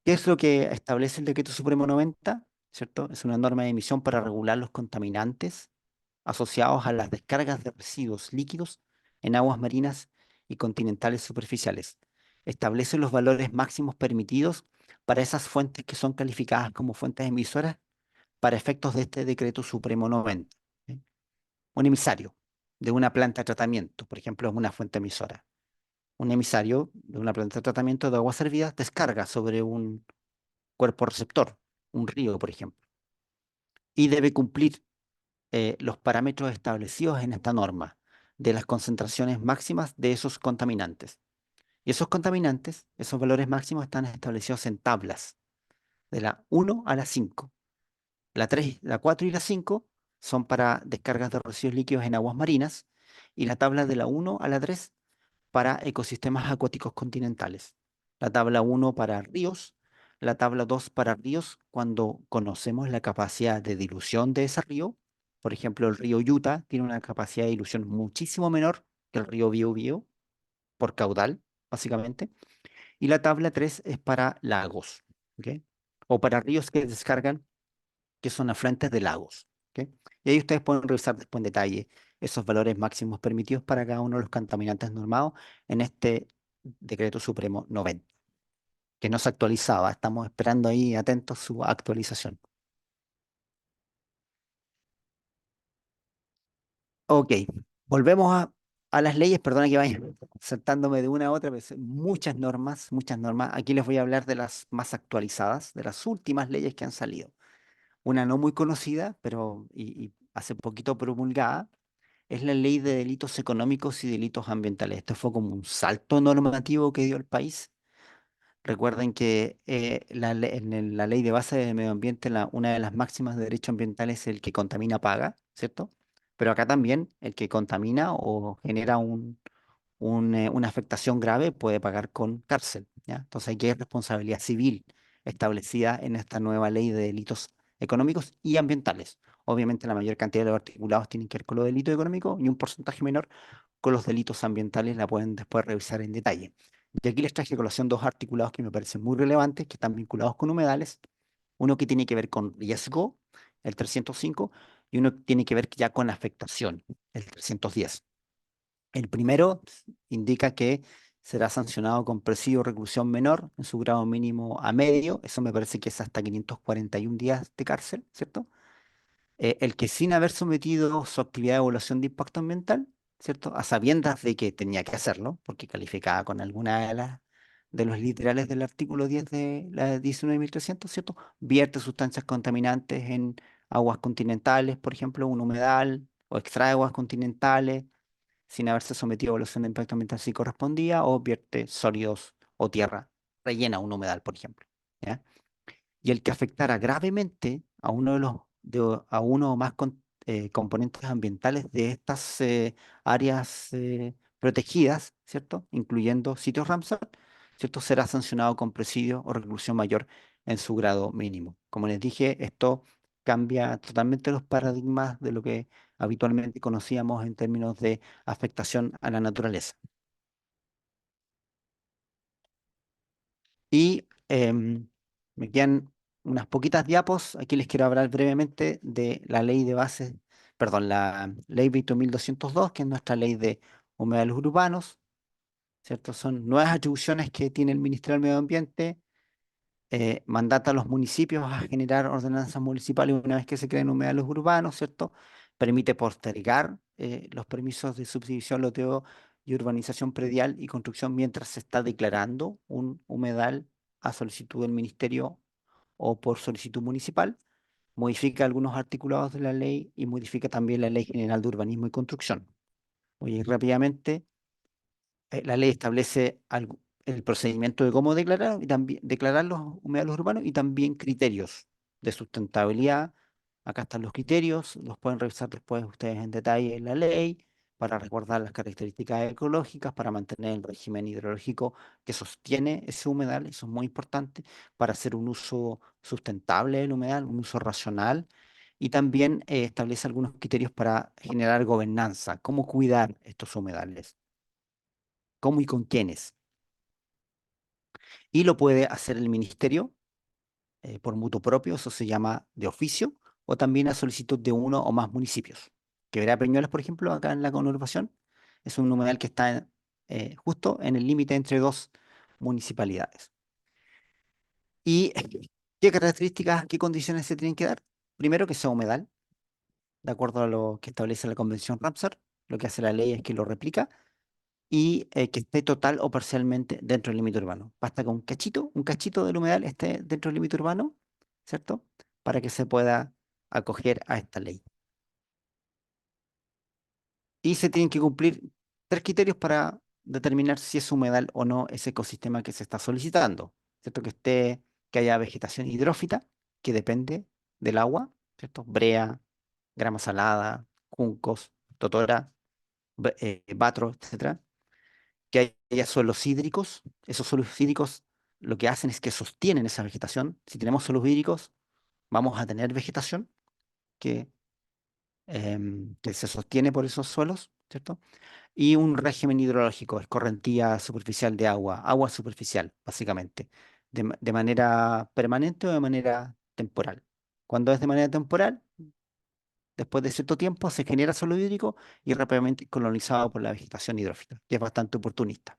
Speaker 3: ¿Qué es lo que establece el Decreto Supremo 90? ¿Cierto? Es una norma de emisión para regular los contaminantes asociados a las descargas de residuos líquidos en aguas marinas y continentales superficiales. Establece los valores máximos permitidos para esas fuentes que son calificadas como fuentes emisoras para efectos de este Decreto Supremo 90. ¿Sí? Un emisario de una planta de tratamiento, por ejemplo, es una fuente emisora. Un emisario de una planta de tratamiento de aguas servidas descarga sobre un cuerpo receptor, un río, por ejemplo, y debe cumplir los parámetros establecidos en esta norma de las concentraciones máximas de esos contaminantes. Y esos contaminantes, esos valores máximos están establecidos en tablas, de la 1 a la 5. La 3, la 4 y la 5 son para descargas de residuos líquidos en aguas marinas, y la tabla de la 1 a la 3 para ecosistemas acuáticos continentales. La tabla 1 para ríos, la tabla 2 para ríos cuando conocemos la capacidad de dilución de ese río. Por ejemplo, el río Utah tiene una capacidad de dilución muchísimo menor que el río Biobío por caudal, básicamente. Y la tabla 3 es para lagos, ¿ok? O para ríos que descargan, que son afluentes de lagos, ¿ok? Y ahí ustedes pueden revisar después en detalle esos valores máximos permitidos para cada uno de los contaminantes normados en este Decreto Supremo 90, que no se actualizaba. Estamos esperando ahí atentos su actualización. Ok, volvemos a las leyes. Perdona que vaya saltándome de una a otra, pero son muchas normas, muchas normas. Aquí les voy a hablar de las más actualizadas, de las últimas leyes que han salido. Una no muy conocida, pero y hace poquito promulgada, es la Ley de Delitos Económicos y Delitos Ambientales. Esto fue como un salto normativo que dio el país. Recuerden que la Ley de Base de Medio Ambiente, una de las máximas de derecho ambiental es el que contamina paga, ¿cierto? Pero acá también el que contamina o genera una afectación grave puede pagar con cárcel, ¿ya? Entonces aquí hay responsabilidad civil establecida en esta nueva ley de delitos económicos y ambientales. Obviamente la mayor cantidad de los articulados tienen que ver con los delitos económicos y un porcentaje menor con los delitos ambientales, la pueden después revisar en detalle. Y aquí les traje a colación dos articulados que me parecen muy relevantes, que están vinculados con humedales. Uno que tiene que ver con riesgo, el 305, y uno que tiene que ver ya con afectación, el 310. El primero indica que será sancionado con presidio o reclusión menor en su grado mínimo a medio, eso me parece que es hasta 541 días de cárcel, ¿cierto? El que sin haber sometido su actividad de evaluación de impacto ambiental, ¿cierto? A sabiendas de que tenía que hacerlo, porque calificaba con alguna de los literales del artículo 10 de la 19.300, ¿cierto? Vierte sustancias contaminantes en aguas continentales, por ejemplo, un humedal, o extrae aguas continentales sin haberse sometido a evaluación de impacto ambiental si correspondía, o vierte sólidos o tierra rellena un humedal, por ejemplo. ¿Ya? Y el que afectara gravemente a uno a uno o más componentes ambientales de estas áreas protegidas, ¿cierto? Incluyendo sitios Ramsar, ¿cierto? Será sancionado con presidio o reclusión mayor en su grado mínimo. Como les dije, esto cambia totalmente los paradigmas de lo que habitualmente conocíamos en términos de afectación a la naturaleza. Y me quedan unas poquitas diapos. Aquí les quiero hablar brevemente de la ley de bases perdón, la ley 20.202, que es nuestra ley de humedales urbanos, ¿cierto? Son nuevas atribuciones que tiene el Ministerio del Medio Ambiente, mandata a los municipios a generar ordenanzas municipales una vez que se creen humedales urbanos, ¿cierto? Permite postergar los permisos de subdivisión, loteo y urbanización predial y construcción mientras se está declarando un humedal a solicitud del ministerio o por solicitud municipal. Modifica algunos articulados de la ley y modifica también la Ley General de Urbanismo y Construcción. Oye, rápidamente, la ley establece el procedimiento de cómo declarar, y también, declarar los humedales urbanos y también criterios de sustentabilidad. Acá están los criterios, los pueden revisar después ustedes en detalle en la ley para recordar las características ecológicas, para mantener el régimen hidrológico que sostiene ese humedal, eso es muy importante, para hacer un uso sustentable del humedal, un uso racional, y también establece algunos criterios para generar gobernanza, cómo cuidar estos humedales, cómo y con quiénes. Y lo puede hacer el ministerio por mutuo propio, eso se llama de oficio, o también a solicitud de uno o más municipios. Quebrada Peñuelas, por ejemplo, acá en la conurbación, es un humedal que está justo en el límite entre dos municipalidades. ¿Y qué características, qué condiciones se tienen que dar? Primero, que sea humedal, de acuerdo a lo que establece la Convención Ramsar. Lo que hace la ley es que lo replica y que esté total o parcialmente dentro del límite urbano. Basta que un cachito del humedal esté dentro del límite urbano, ¿cierto? Para que se pueda acoger a esta ley. Y se tienen que cumplir tres criterios para determinar si es humedal o no ese ecosistema que se está solicitando, ¿cierto? Que haya vegetación hidrófita, que depende del agua, ¿cierto? Brea, grama salada, juncos, totora, batro, etcétera, que haya suelos hídricos. Esos suelos hídricos lo que hacen es que sostienen esa vegetación. Si tenemos suelos hídricos, vamos a tener vegetación que, que se sostiene por esos suelos, ¿cierto? Y un régimen hidrológico, escorrentía superficial de agua, agua superficial, básicamente, de manera permanente o de manera temporal. Cuando es de manera temporal, después de cierto tiempo se genera suelo hídrico y rápidamente colonizado por la vegetación hidrófita, que es bastante oportunista.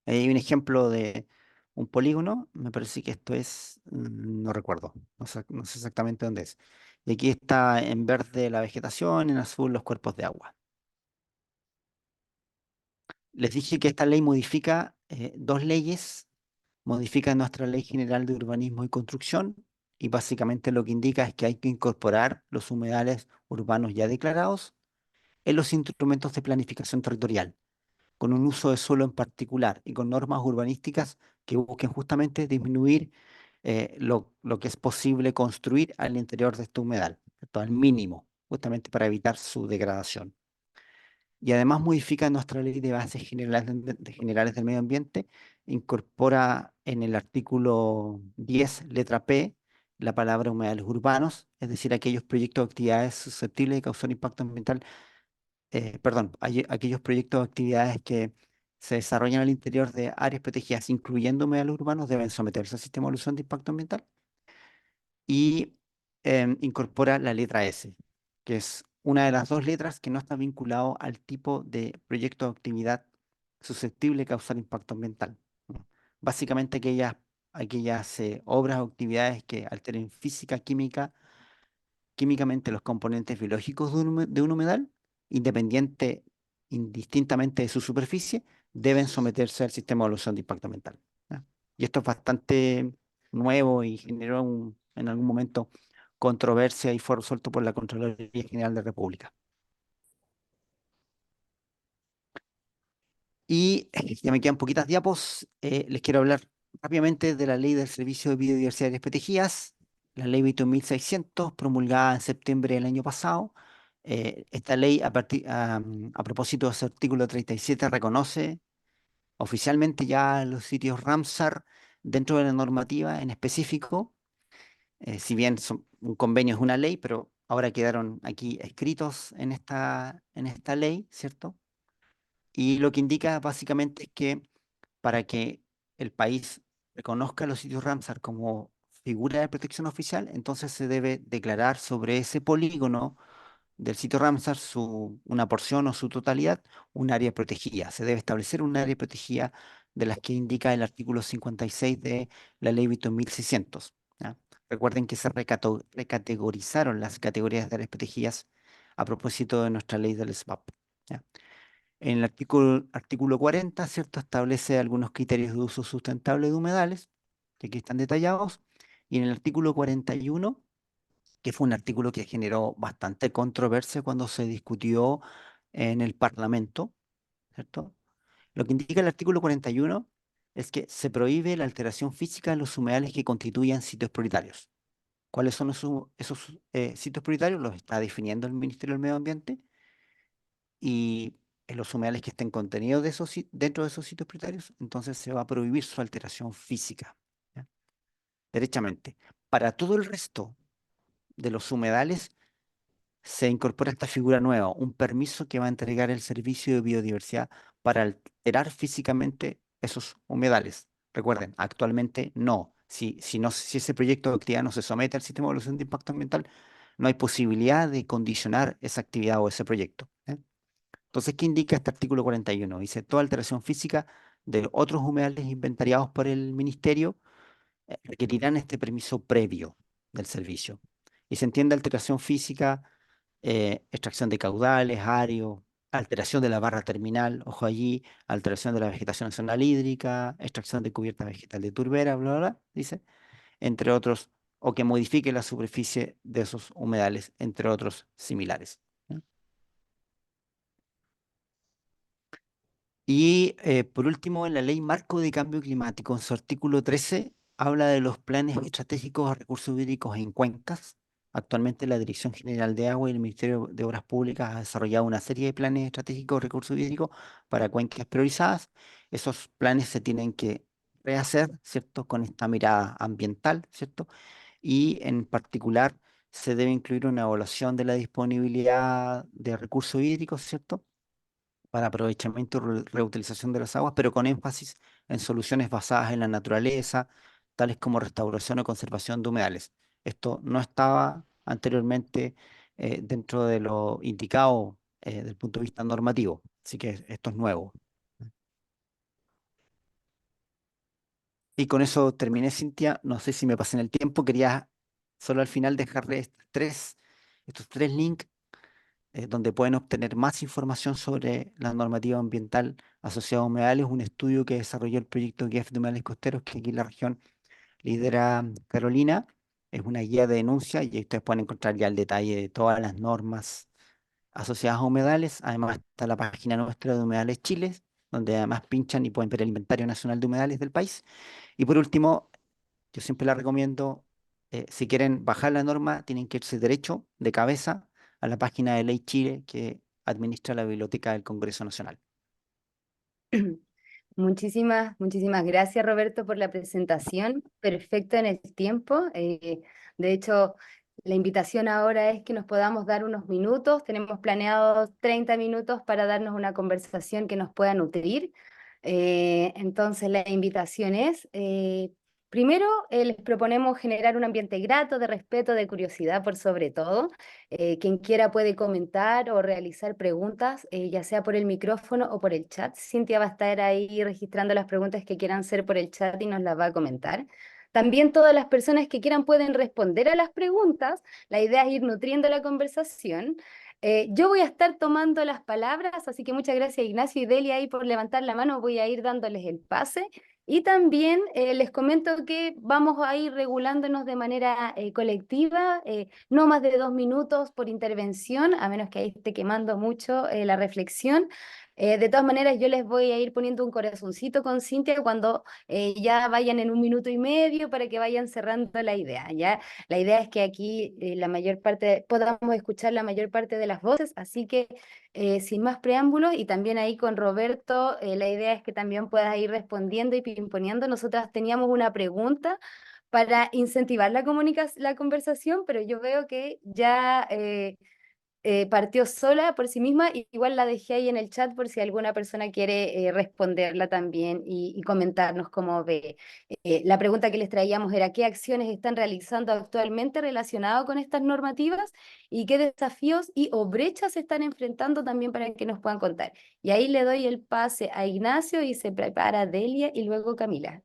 Speaker 3: Ahí hay un ejemplo de un polígono, me parece que esto es, no recuerdo, no sé exactamente dónde es. Y aquí está en verde la vegetación, en azul los cuerpos de agua. Les dije que esta ley modifica dos leyes, modifica nuestra Ley General de Urbanismo y Construcción, y básicamente lo que indica es que hay que incorporar los humedales urbanos ya declarados en los instrumentos de planificación territorial, con un uso de suelo en particular y con normas urbanísticas que busquen justamente disminuir lo que es posible construir al interior de este humedal, ¿cierto? Al mínimo, justamente para evitar su degradación. Y además modifica nuestra ley de bases generales del medio ambiente, incorpora en el artículo 10, letra P, la palabra humedales urbanos, es decir, aquellos proyectos o actividades susceptibles de causar impacto ambiental, perdón, aquellos proyectos o actividades que se desarrollan al interior de áreas protegidas, incluyendo humedales urbanos, deben someterse al sistema de evaluación de impacto ambiental. Y incorpora la letra S, que es una de las dos letras que no está vinculado al tipo de proyecto o actividad susceptible de causar impacto ambiental, ¿no? Básicamente aquellas obras o actividades que alteren física, químicamente los componentes biológicos de un humedal, indistintamente de su superficie, deben someterse al sistema de evaluación de impacto ambiental, ¿ya? Y esto es bastante nuevo y generó en algún momento controversia y fue resuelto por la Contraloría General de la República. Y ya me quedan poquitas diapos. Les quiero hablar rápidamente de la Ley del Servicio de Biodiversidad y Áreas Protegidas, la Ley 21.600, promulgada en septiembre del año pasado. Esta ley, a propósito de su artículo 37, reconoce oficialmente ya los sitios Ramsar dentro de la normativa en específico. Si bien un convenio es una ley, pero ahora quedaron aquí escritos en esta ley, ¿cierto? Y lo que indica básicamente es que para que el país reconozca los sitios Ramsar como figura de protección oficial, entonces se debe declarar sobre ese polígono del sitio Ramsar una porción o su totalidad, un área protegida. Se debe establecer un área protegida de las que indica el artículo 56 de la Ley 21.600. ¿Ya? Recuerden que se recategorizaron las categorías de áreas protegidas a propósito de nuestra ley del SBAP. ¿Ya? En el artículo 40, ¿cierto? Establece algunos criterios de uso sustentable de humedales, que aquí están detallados, y en el artículo 41, que fue un artículo que generó bastante controversia cuando se discutió en el Parlamento, ¿cierto? Lo que indica el artículo 41 es que se prohíbe la alteración física de los humedales que constituyan sitios prioritarios. ¿Cuáles son esos sitios prioritarios? Los está definiendo el Ministerio del Medio Ambiente, y en los humedales que estén contenidos dentro de esos sitios prioritarios, entonces se va a prohibir su alteración física. ¿Ya? Derechamente. Para todo el resto de los humedales se incorpora esta figura nueva, un permiso que va a entregar el Servicio de Biodiversidad para alterar físicamente esos humedales. Recuerden, actualmente no. Si ese proyecto de actividad no se somete al sistema de evaluación de impacto ambiental, no hay posibilidad de condicionar esa actividad o ese proyecto. Entonces, ¿qué indica este artículo 41? Dice, toda alteración física de otros humedales inventariados por el ministerio requerirán este permiso previo del servicio. Y se entiende alteración física, extracción de caudales, arios, alteración de la barra terminal, ojo allí, alteración de la vegetación nacional hídrica, extracción de cubierta vegetal de turbera, bla, bla, bla, dice, entre otros, o que modifique la superficie de esos humedales, entre otros similares. ¿No? Y por último, en la Ley Marco de Cambio Climático, en su artículo 13, habla de los planes estratégicos de recursos hídricos en cuencas. Actualmente la Dirección General de Agua y el Ministerio de Obras Públicas ha desarrollado una serie de planes estratégicos de recursos hídricos para cuencas priorizadas. Esos planes se tienen que rehacer, ¿cierto? Con esta mirada ambiental, ¿cierto? Y en particular se debe incluir una evaluación de la disponibilidad de recursos hídricos, ¿cierto? Para aprovechamiento y reutilización de las aguas, pero con énfasis en soluciones basadas en la naturaleza, tales como restauración o conservación de humedales. Esto no estaba anteriormente dentro de lo indicado desde el punto de vista normativo, así que esto es nuevo. Y con eso terminé, Cintia. No sé si me pasé en el tiempo, quería solo al final dejarle estos tres links donde pueden obtener más información sobre la normativa ambiental asociada a humedales, un estudio que desarrolló el proyecto GEF de humedales costeros, que aquí en la región lidera Carolina. Es una guía de denuncia y ustedes pueden encontrar ya el detalle de todas las normas asociadas a humedales. Además está la página nuestra de Humedales Chile, donde además pinchan y pueden ver el inventario nacional de humedales del país. Y por último, yo siempre la recomiendo, si quieren bajar la norma, tienen que irse derecho, de cabeza, a la página de Ley Chile que administra la Biblioteca del Congreso Nacional.
Speaker 4: Muchísimas gracias, Roberto, por la presentación. Perfecto en el tiempo. De hecho, la invitación ahora es que nos podamos dar unos minutos. Tenemos planeados 30 minutos para darnos una conversación que nos pueda nutrir. Entonces, la invitación es, primero, les proponemos generar un ambiente grato, de respeto, de curiosidad por sobre todo. Quien quiera puede comentar o realizar preguntas, ya sea por el micrófono o por el chat. Cintia va a estar ahí registrando las preguntas que quieran hacer por el chat y nos las va a comentar. También todas las personas que quieran pueden responder a las preguntas. La idea es ir nutriendo la conversación. Yo voy a estar tomando las palabras, así que muchas gracias Ignacio y Delia ahí por levantar la mano. Voy a ir dándoles el pase. Y también les comento que vamos a ir regulándonos de manera colectiva, no más de 2 minutos por intervención, a menos que ahí esté quemando mucho la reflexión. De todas maneras, yo les voy a ir poniendo un corazoncito con Cintia cuando ya vayan en 1 minuto y medio para que vayan cerrando la idea, ¿ya? La idea es que aquí la mayor parte, podamos escuchar la mayor parte de las voces, así que sin más preámbulos, y también ahí con Roberto, la idea es que también puedas ir respondiendo y pimponeando. Nosotras teníamos una pregunta para incentivar la conversación, pero yo veo que ya partió sola por sí misma, y igual la dejé ahí en el chat por si alguna persona quiere responderla también y comentarnos cómo ve. La pregunta que les traíamos era qué acciones están realizando actualmente relacionadas con estas normativas y qué desafíos y o brechas se están enfrentando también para que nos puedan contar. Y ahí le doy el pase a Ignacio y se prepara Delia y luego Camila.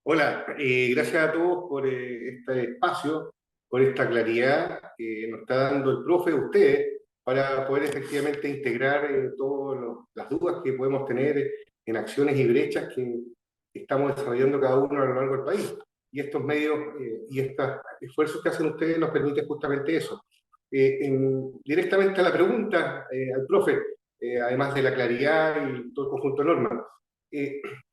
Speaker 5: Hola, gracias a todos por este espacio, por esta claridad que nos está dando el profe, usted, para poder efectivamente integrar todas las dudas que podemos tener en acciones y brechas que estamos desarrollando cada uno a lo largo del país. Y estos medios y estos esfuerzos que hacen ustedes nos permiten justamente eso. Directamente a la pregunta al profe, además de la claridad y todo el conjunto de normas.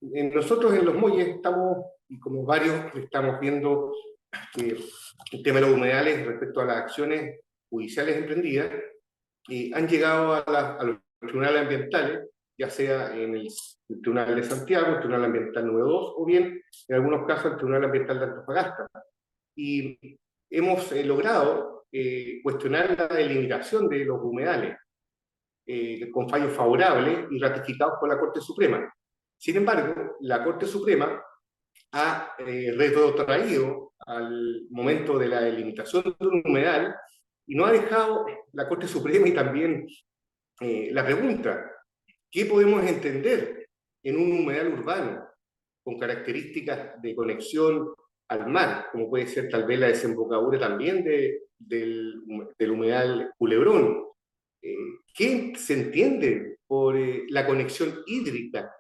Speaker 5: Nosotros en los muelles estamos, y como varios, estamos viendo el tema de los humedales respecto a las acciones judiciales emprendidas, han llegado a los tribunales ambientales, ya sea en el Tribunal de Santiago, el Tribunal Ambiental número 2, o bien, en algunos casos, el Tribunal Ambiental de Antofagasta. Y hemos logrado cuestionar la delimitación de los humedales con fallos favorables y ratificados por la Corte Suprema. Sin embargo, la Corte Suprema ha retrotraído al momento de la delimitación de un humedal y no ha dejado la Corte Suprema y también la pregunta, ¿qué podemos entender en un humedal urbano con características de conexión al mar, como puede ser tal vez la desembocadura también del humedal Culebrón? ¿Qué se entiende por la conexión hídrica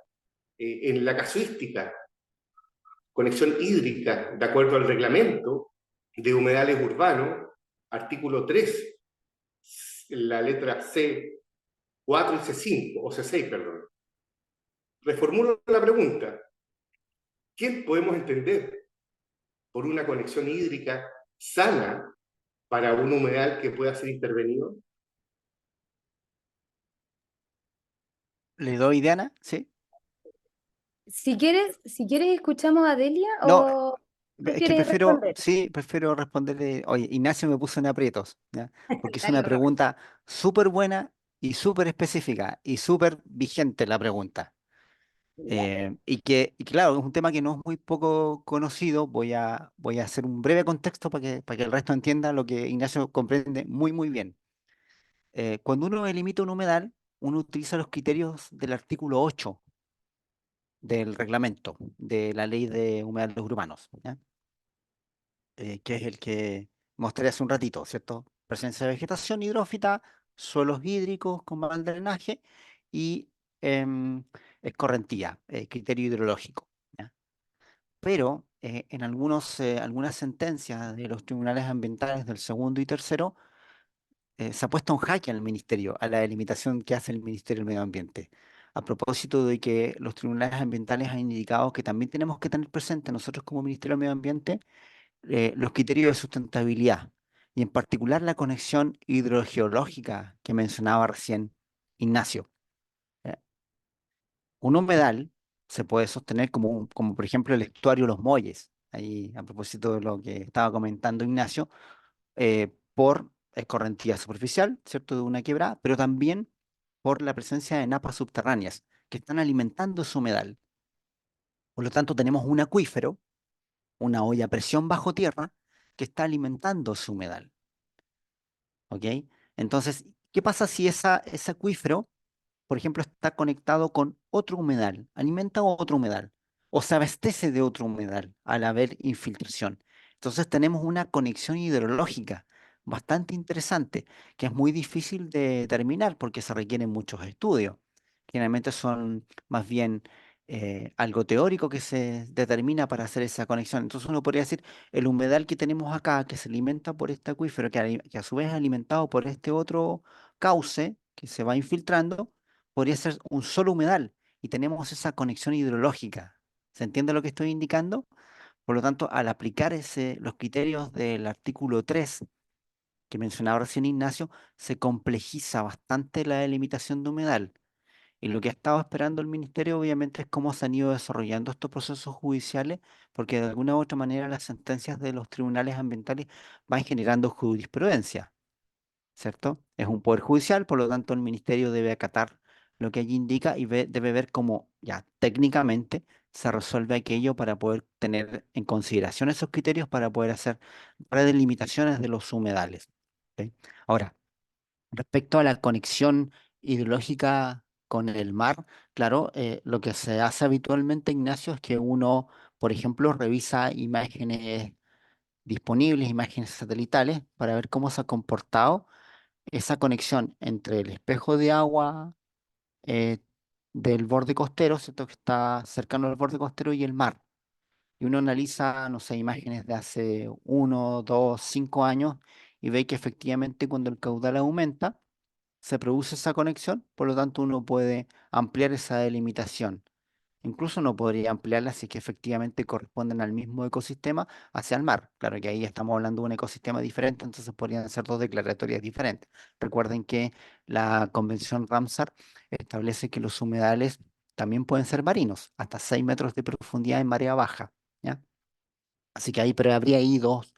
Speaker 5: en la casuística? Conexión hídrica, de acuerdo al reglamento de humedales urbanos, artículo 3, la letra C4 y C5, o C6, perdón. Reformulo la pregunta, ¿qué podemos entender por una conexión hídrica sana para un humedal que pueda ser intervenido?
Speaker 3: ¿Le doy, Diana? ¿Sí?
Speaker 4: Si quieres escuchamos a Delia
Speaker 3: No,
Speaker 4: o tú
Speaker 3: es que
Speaker 4: quieres
Speaker 3: prefiero,
Speaker 4: responder.
Speaker 3: sí, prefiero responderle. Oye, Ignacio me puso en aprietos, ¿ya? Porque es una
Speaker 4: Dale, Roberto.
Speaker 3: pregunta súper buena y súper específica y súper vigente la pregunta.
Speaker 4: Ya.
Speaker 3: Y claro, es un tema que no es muy poco conocido. Voy a hacer un breve contexto para que el resto entienda lo que Ignacio comprende muy, muy bien. Cuando uno delimita un humedal, uno utiliza los criterios del artículo 8 del reglamento de la ley de humedales urbanos, ¿ya? Que es el que mostré hace un ratito, ¿cierto? Presencia de vegetación hidrófita, suelos hídricos con mal drenaje y em, escorrentía, criterio hidrológico, ¿ya? Pero en algunas sentencias de los tribunales ambientales del segundo y tercero, se ha puesto un jaque al ministerio, a la delimitación que hace el Ministerio del Medio Ambiente. A propósito de que los tribunales ambientales han indicado que también tenemos que tener presente nosotros como Ministerio del Medio Ambiente los criterios de sustentabilidad y en particular la conexión hidrogeológica que mencionaba recién Ignacio. Eh, Un humedal se puede sostener como por ejemplo el estuario Los Molles, ahí a propósito de lo que estaba comentando Ignacio, por escorrentía superficial, ¿cierto? De una quebrada, pero también por la presencia de napas subterráneas que están alimentando ese humedal. Por lo tanto, tenemos un acuífero, una olla a presión bajo tierra, que está alimentando ese humedal. ¿Ok? Entonces, ¿qué pasa si ese acuífero, por ejemplo, está conectado con otro humedal, alimenta otro humedal, o se abastece de otro humedal al haber infiltración? Entonces tenemos una conexión hidrológica bastante interesante, que es muy difícil de determinar porque se requieren muchos estudios. Generalmente son más bien algo teórico que se determina para hacer esa conexión. Entonces uno podría decir, el humedal que tenemos acá, que se alimenta por este acuífero, que a su vez es alimentado por este otro cauce que se va infiltrando, podría ser un solo humedal y tenemos esa conexión hidrológica. ¿Se entiende lo que estoy indicando? Por lo tanto, al aplicar los criterios del artículo 3 que mencionaba recién Ignacio, se complejiza bastante la delimitación de humedal. Y lo que ha estado esperando el ministerio, obviamente, es cómo se han ido desarrollando estos procesos judiciales, porque de alguna u otra manera las sentencias de los tribunales ambientales van generando jurisprudencia. ¿cierto? Es un poder judicial, por lo tanto el ministerio debe acatar lo que allí indica y debe ver cómo ya técnicamente se resuelve aquello para poder tener en consideración esos criterios para poder hacer delimitaciones de los humedales. ¿Ok? Ahora, respecto a la conexión hidrológica con el mar, claro, lo que se hace habitualmente, Ignacio, es que uno, por ejemplo, revisa imágenes disponibles, imágenes satelitales, para ver cómo se ha comportado esa conexión entre el espejo de agua eh, del borde costero, ¿cierto? Que está cercano al borde costero y el mar. Y uno analiza, no sé, imágenes de hace 1, 2, 5 años y ve que efectivamente cuando el caudal aumenta, se produce esa conexión, por lo tanto uno puede ampliar esa delimitación. Incluso no podría ampliarla si es que efectivamente corresponden al mismo ecosistema hacia el mar. Claro que ahí estamos hablando de un ecosistema diferente, entonces podrían ser dos declaratorias diferentes. Recuerden que la Convención Ramsar establece que los humedales también pueden ser marinos, hasta 6 metros de profundidad en marea baja. ¿Ya? Así que ahí, pero habría ahí dos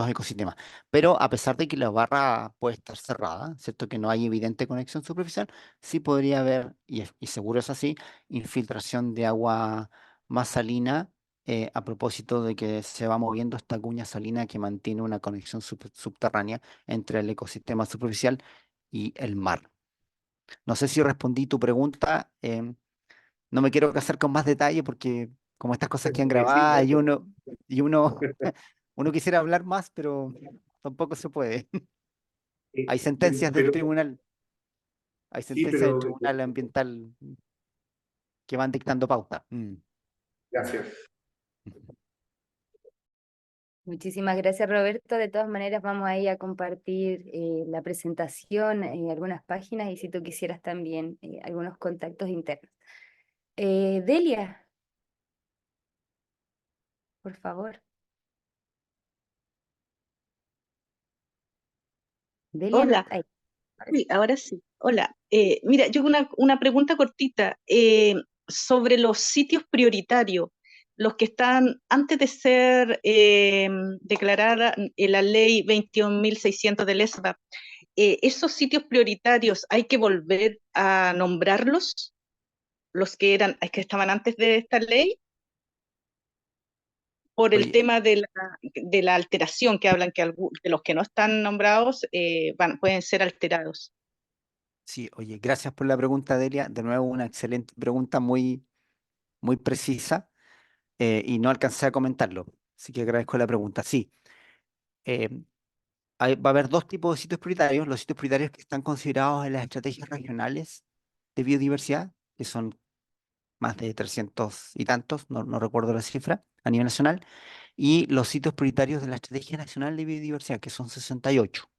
Speaker 3: ecosistemas. Pero a pesar de que la barra puede estar cerrada, ¿cierto? Que no hay evidente conexión superficial, sí podría haber, y seguro es así, infiltración de agua más salina a propósito de que se va moviendo esta cuña salina que mantiene una conexión subterránea entre el ecosistema superficial y el mar. No sé si respondí tu pregunta. No me quiero casar con más detalle porque como estas cosas quedan
Speaker 5: Sí,
Speaker 3: grabadas y
Speaker 5: gracias.
Speaker 3: uno, uno quisiera hablar más, pero tampoco se puede. Hay sentencias del
Speaker 5: Pero
Speaker 3: tribunal, hay
Speaker 5: sí,
Speaker 3: sentencias del
Speaker 5: pero
Speaker 3: tribunal ambiental que van dictando pauta.
Speaker 5: gracias.
Speaker 4: Muchísimas gracias, Roberto. De todas maneras, vamos ahí a compartir la presentación en algunas páginas y si tú quisieras también algunos contactos internos. Delia, por favor. Delia, no,
Speaker 2: Hola,
Speaker 4: ahí, ahora sí.
Speaker 2: sí, ahora sí. Hola. Mira, yo una pregunta cortita sobre los sitios prioritarios, los que están antes de ser declarada la ley 21.600 del ESBA. ¿Esos sitios prioritarios hay que volver a nombrarlos? Los que estaban antes de esta ley, por el
Speaker 3: Oye,
Speaker 2: tema de la alteración que hablan que los que no están nombrados pueden ser alterados.
Speaker 3: sí, oye, gracias por la pregunta, Delia. De nuevo, una excelente pregunta, muy, muy precisa, y no alcancé a comentarlo, así que agradezco la pregunta. Sí, eh, va a haber dos tipos de sitios prioritarios, los sitios prioritarios que están considerados en las estrategias regionales de biodiversidad, que son más de 300 y tantos, no recuerdo la cifra, a nivel nacional, y los sitios prioritarios de la Estrategia Nacional de Biodiversidad, que son 68.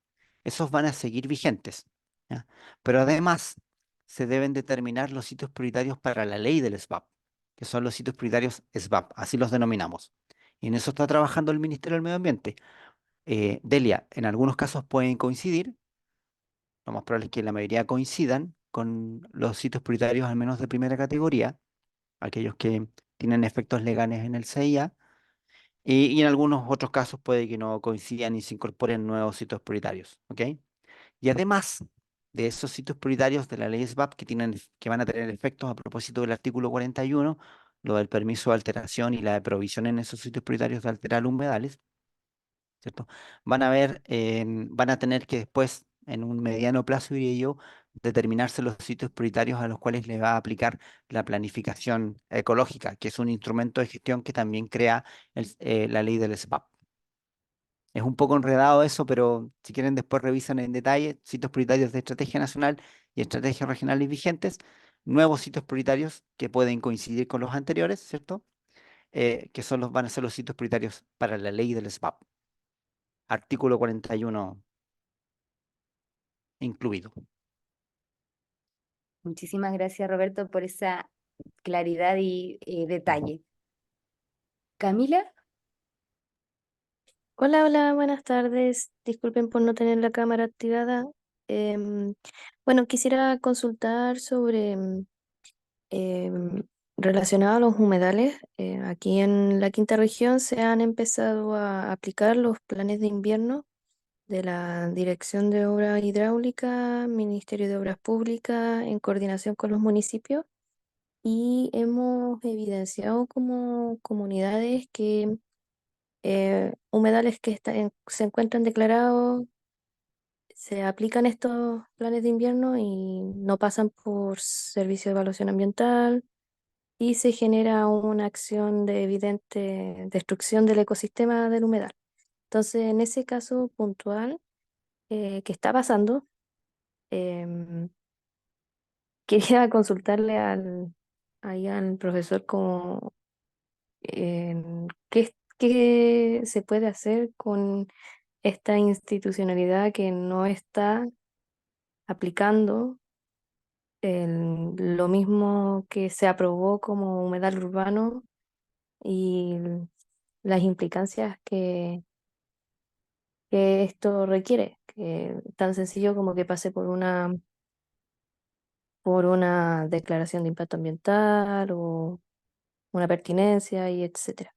Speaker 3: Esos van a seguir vigentes, ¿ya? Pero además se deben determinar los sitios prioritarios para la ley del SBAP, que son los sitios prioritarios SBAP, así los denominamos. Y en eso está trabajando el Ministerio del Medio Ambiente. Delia, en algunos casos pueden coincidir, lo más probable es que la mayoría coincidan con los sitios prioritarios al menos de primera categoría, aquellos que tienen efectos legales en el CIA, y en algunos otros casos puede que no coincidan y se incorporen nuevos sitios prioritarios, ¿ok? Y además de esos sitios prioritarios de la ley SBAP que van a tener efectos a propósito del artículo 41, lo del permiso de alteración y la de provisión en esos sitios prioritarios de alterar humedales, ¿cierto? Van a tener que después, en un mediano plazo, diría yo, determinarse los sitios prioritarios a los cuales le va a aplicar la planificación ecológica, que es un instrumento de gestión que también crea la ley del SPAP. Es un poco enredado eso, pero si quieren después revisan en detalle sitios prioritarios de estrategia nacional y estrategias regionales vigentes, nuevos sitios prioritarios que pueden coincidir con los anteriores, ¿cierto? Van a ser los sitios prioritarios para la ley del SPAP. Artículo 41 incluido.
Speaker 4: Muchísimas gracias, Roberto, por esa claridad y detalle. Camila,
Speaker 6: Hola, hola, buenas tardes. Disculpen por no tener la cámara activada. Em, bueno, quisiera consultar sobre em, relacionado a los humedales. Aquí en la quinta región se han empezado a aplicar los planes de invierno de la Dirección de Obra Hidráulica, Ministerio de Obras Públicas, en coordinación con los municipios, y hemos evidenciado como comunidades que humedales que se encuentran declarados, se aplican estos planes de invierno y no pasan por servicio de evaluación ambiental, y se genera una acción de evidente destrucción del ecosistema del humedal. Entonces, en ese caso puntual que está pasando, em, quería consultarle ahí al profesor como qué se puede hacer con esta institucionalidad que no está aplicando lo mismo que se aprobó como humedal urbano, y las implicancias que esto requiere, que tan sencillo como que pase por una declaración de impacto ambiental o una pertinencia y etcétera.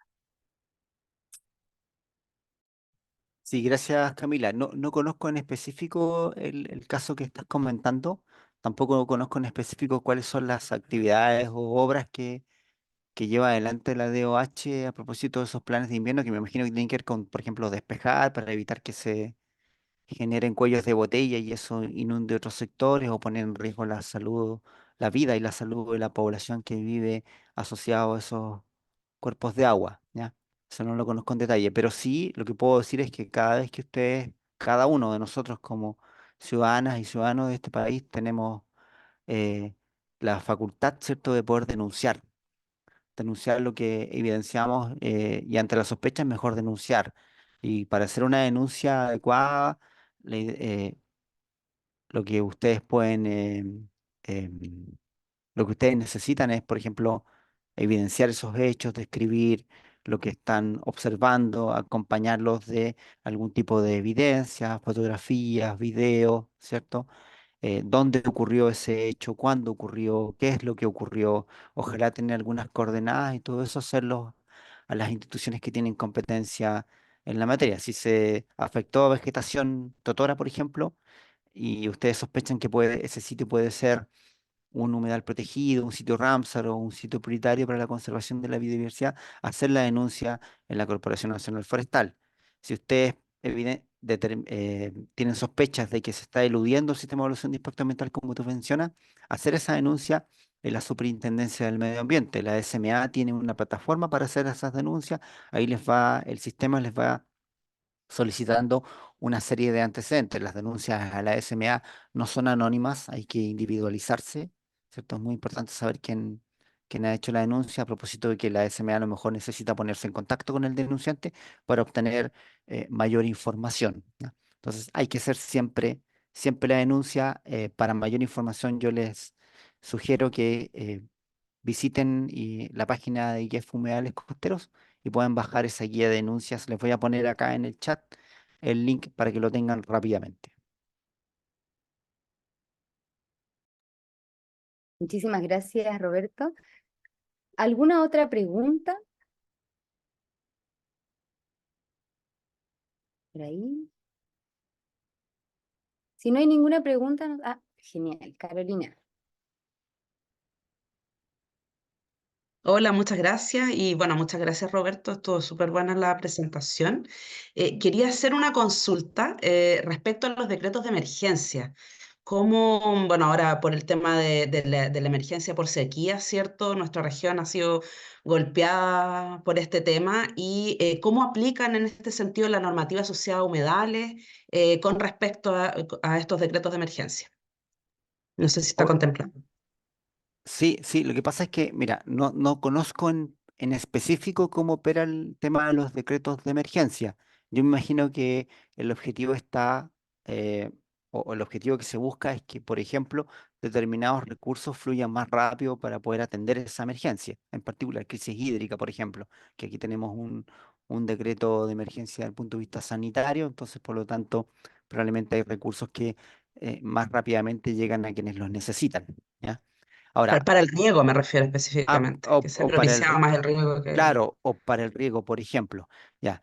Speaker 3: Sí, gracias Camila. No conozco en específico el caso que estás comentando, tampoco conozco en específico cuáles son las actividades o obras que lleva adelante la DOH a propósito de esos planes de invierno, que me imagino que tienen que ver con, por ejemplo, despejar para evitar que se generen cuellos de botella y eso inunde otros sectores o poner en riesgo la salud, la vida y la salud de la población que vive asociado a esos cuerpos de agua, ¿ya? Eso no lo conozco en detalle, pero sí lo que puedo decir es que cada vez que ustedes, cada uno de nosotros como ciudadanas y ciudadanos de este país tenemos eh, la facultad, ¿cierto?, de poder denunciar lo que evidenciamos y ante la sospecha es mejor denunciar. Y para hacer una denuncia adecuada, lo que ustedes pueden, em, lo que ustedes necesitan es, por ejemplo, evidenciar esos hechos, describir lo que están observando, acompañarlos de algún tipo de evidencia, fotografías, videos, ¿cierto? Dónde ocurrió ese hecho, cuándo ocurrió, qué es lo que ocurrió, ojalá tener algunas coordenadas y todo eso hacerlo a las instituciones que tienen competencia en la materia. Si se afectó a vegetación totora, por ejemplo, y ustedes sospechan que ese sitio puede ser un humedal protegido, un sitio Ramsar o un sitio prioritario para la conservación de la biodiversidad, hacer la denuncia en la Corporación Nacional Forestal. Si ustedes tienen sospechas de que se está eludiendo el sistema de evaluación de impacto ambiental como tú mencionas, hacer esa denuncia en la Superintendencia del Medio Ambiente. La SMA tiene una plataforma para hacer esas denuncias, ahí el sistema les va solicitando una serie de antecedentes. Las denuncias a la SMA no son anónimas, hay que individualizarse, ¿cierto? Es muy importante saber quién ha hecho la denuncia a propósito de que la SMA a lo mejor necesita ponerse en contacto con el denunciante para obtener mayor información, ¿ya? Entonces hay que hacer siempre la denuncia. Para mayor información yo les sugiero que visiten la página de IEF Humedales Costeros y pueden bajar esa guía de denuncias. Les voy a poner acá en el chat el link para que lo tengan rápidamente.
Speaker 4: Muchísimas gracias, Roberto. ¿Alguna otra pregunta por ahí? Si no hay ninguna pregunta, genial, Carolina.
Speaker 2: Hola, muchas gracias. Y bueno, muchas gracias Roberto, estuvo súper buena la presentación. Quería hacer una consulta respecto a los decretos de emergencia. Cómo, bueno, ahora por el tema de la emergencia por sequía, ¿cierto? Nuestra región ha sido golpeada por este tema y cómo aplican en este sentido la normativa asociada a humedales con respecto a estos decretos de emergencia. No sé si está
Speaker 3: O-
Speaker 2: contemplado.
Speaker 3: Sí, sí, lo que pasa es que, mira, no conozco en específico cómo opera el tema de los decretos de emergencia. Yo me imagino que el objetivo está, eh, o el objetivo que se busca es que, por ejemplo, determinados recursos fluyan más rápido para poder atender esa emergencia, en particular crisis hídrica, por ejemplo, que aquí tenemos un decreto de emergencia desde el punto de vista sanitario, entonces, por lo tanto, probablemente hay recursos que más rápidamente llegan a quienes los necesitan, ¿ya? Ahora,
Speaker 2: Para el riego me refiero específicamente, que se
Speaker 3: o para el,
Speaker 2: priorizaba más el riego que...
Speaker 3: claro, o para el riego, por ejemplo, ya.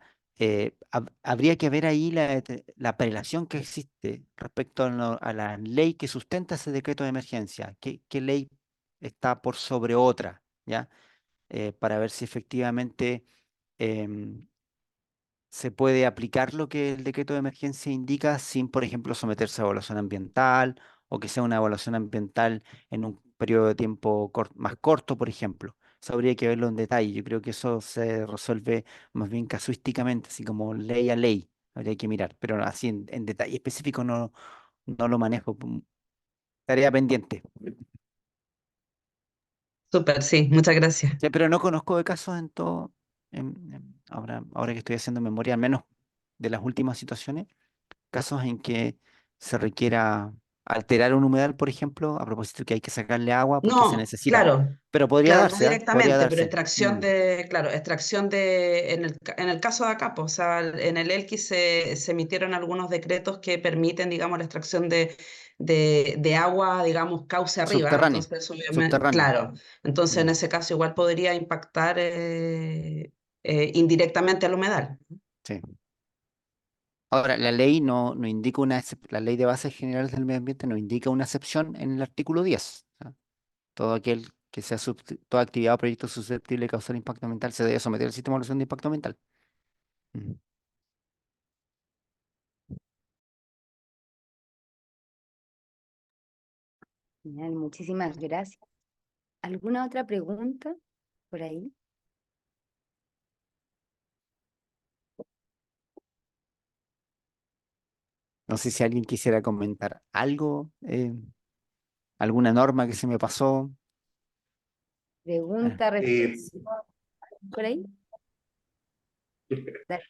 Speaker 3: habría que ver ahí la apelación que existe respecto a la ley que sustenta ese decreto de emergencia. ¿Qué ley está por sobre otra? ¿Ya? Para ver si efectivamente em, se puede aplicar lo que el decreto de emergencia indica sin, por ejemplo, someterse a evaluación ambiental o que sea una evaluación ambiental en un periodo de tiempo más corto, por ejemplo. Eso habría que verlo en detalle. Yo creo que eso se resuelve más bien casuísticamente, así como ley a ley. Habría que mirar, pero así en detalle específico no lo manejo. Tarea pendiente.
Speaker 2: Súper, sí, muchas gracias.
Speaker 3: Sí, pero no conozco de casos en todo, ahora que estoy haciendo memoria, al menos de las últimas situaciones, casos en que se requiera alterar un humedal, por ejemplo, a propósito que hay que sacarle agua porque se
Speaker 2: No,
Speaker 3: necesita.
Speaker 2: claro,
Speaker 3: Pero podría
Speaker 2: claro, no
Speaker 3: darse, ¿ah? Podría
Speaker 2: directamente, pero
Speaker 3: darse.
Speaker 2: extracción de, claro, extracción de, en el caso de acá, pues, o sea, en el Elqui se emitieron algunos decretos que permiten, digamos, la extracción de agua, digamos, cauce arriba,
Speaker 3: Subterráneo,
Speaker 2: entonces, obviamente,
Speaker 3: subterráneo.
Speaker 2: claro, entonces en
Speaker 3: Mm,
Speaker 2: ese caso igual podría impactar indirectamente al humedal.
Speaker 3: sí. Ahora, la ley no indica la ley de bases generales del medio ambiente no indica una excepción en el artículo 10. ¿Ah? Todo aquel que sea toda actividad o proyecto susceptible de causar impacto ambiental se debe someter al sistema de evaluación de impacto ambiental. Mm.
Speaker 4: Genial, muchísimas gracias. ¿Alguna otra pregunta por ahí?
Speaker 3: No sé si alguien quisiera comentar algo, alguna norma que se me pasó. Ah,
Speaker 4: Pregunta,
Speaker 5: Eh,
Speaker 4: reflexión por ahí. Dale.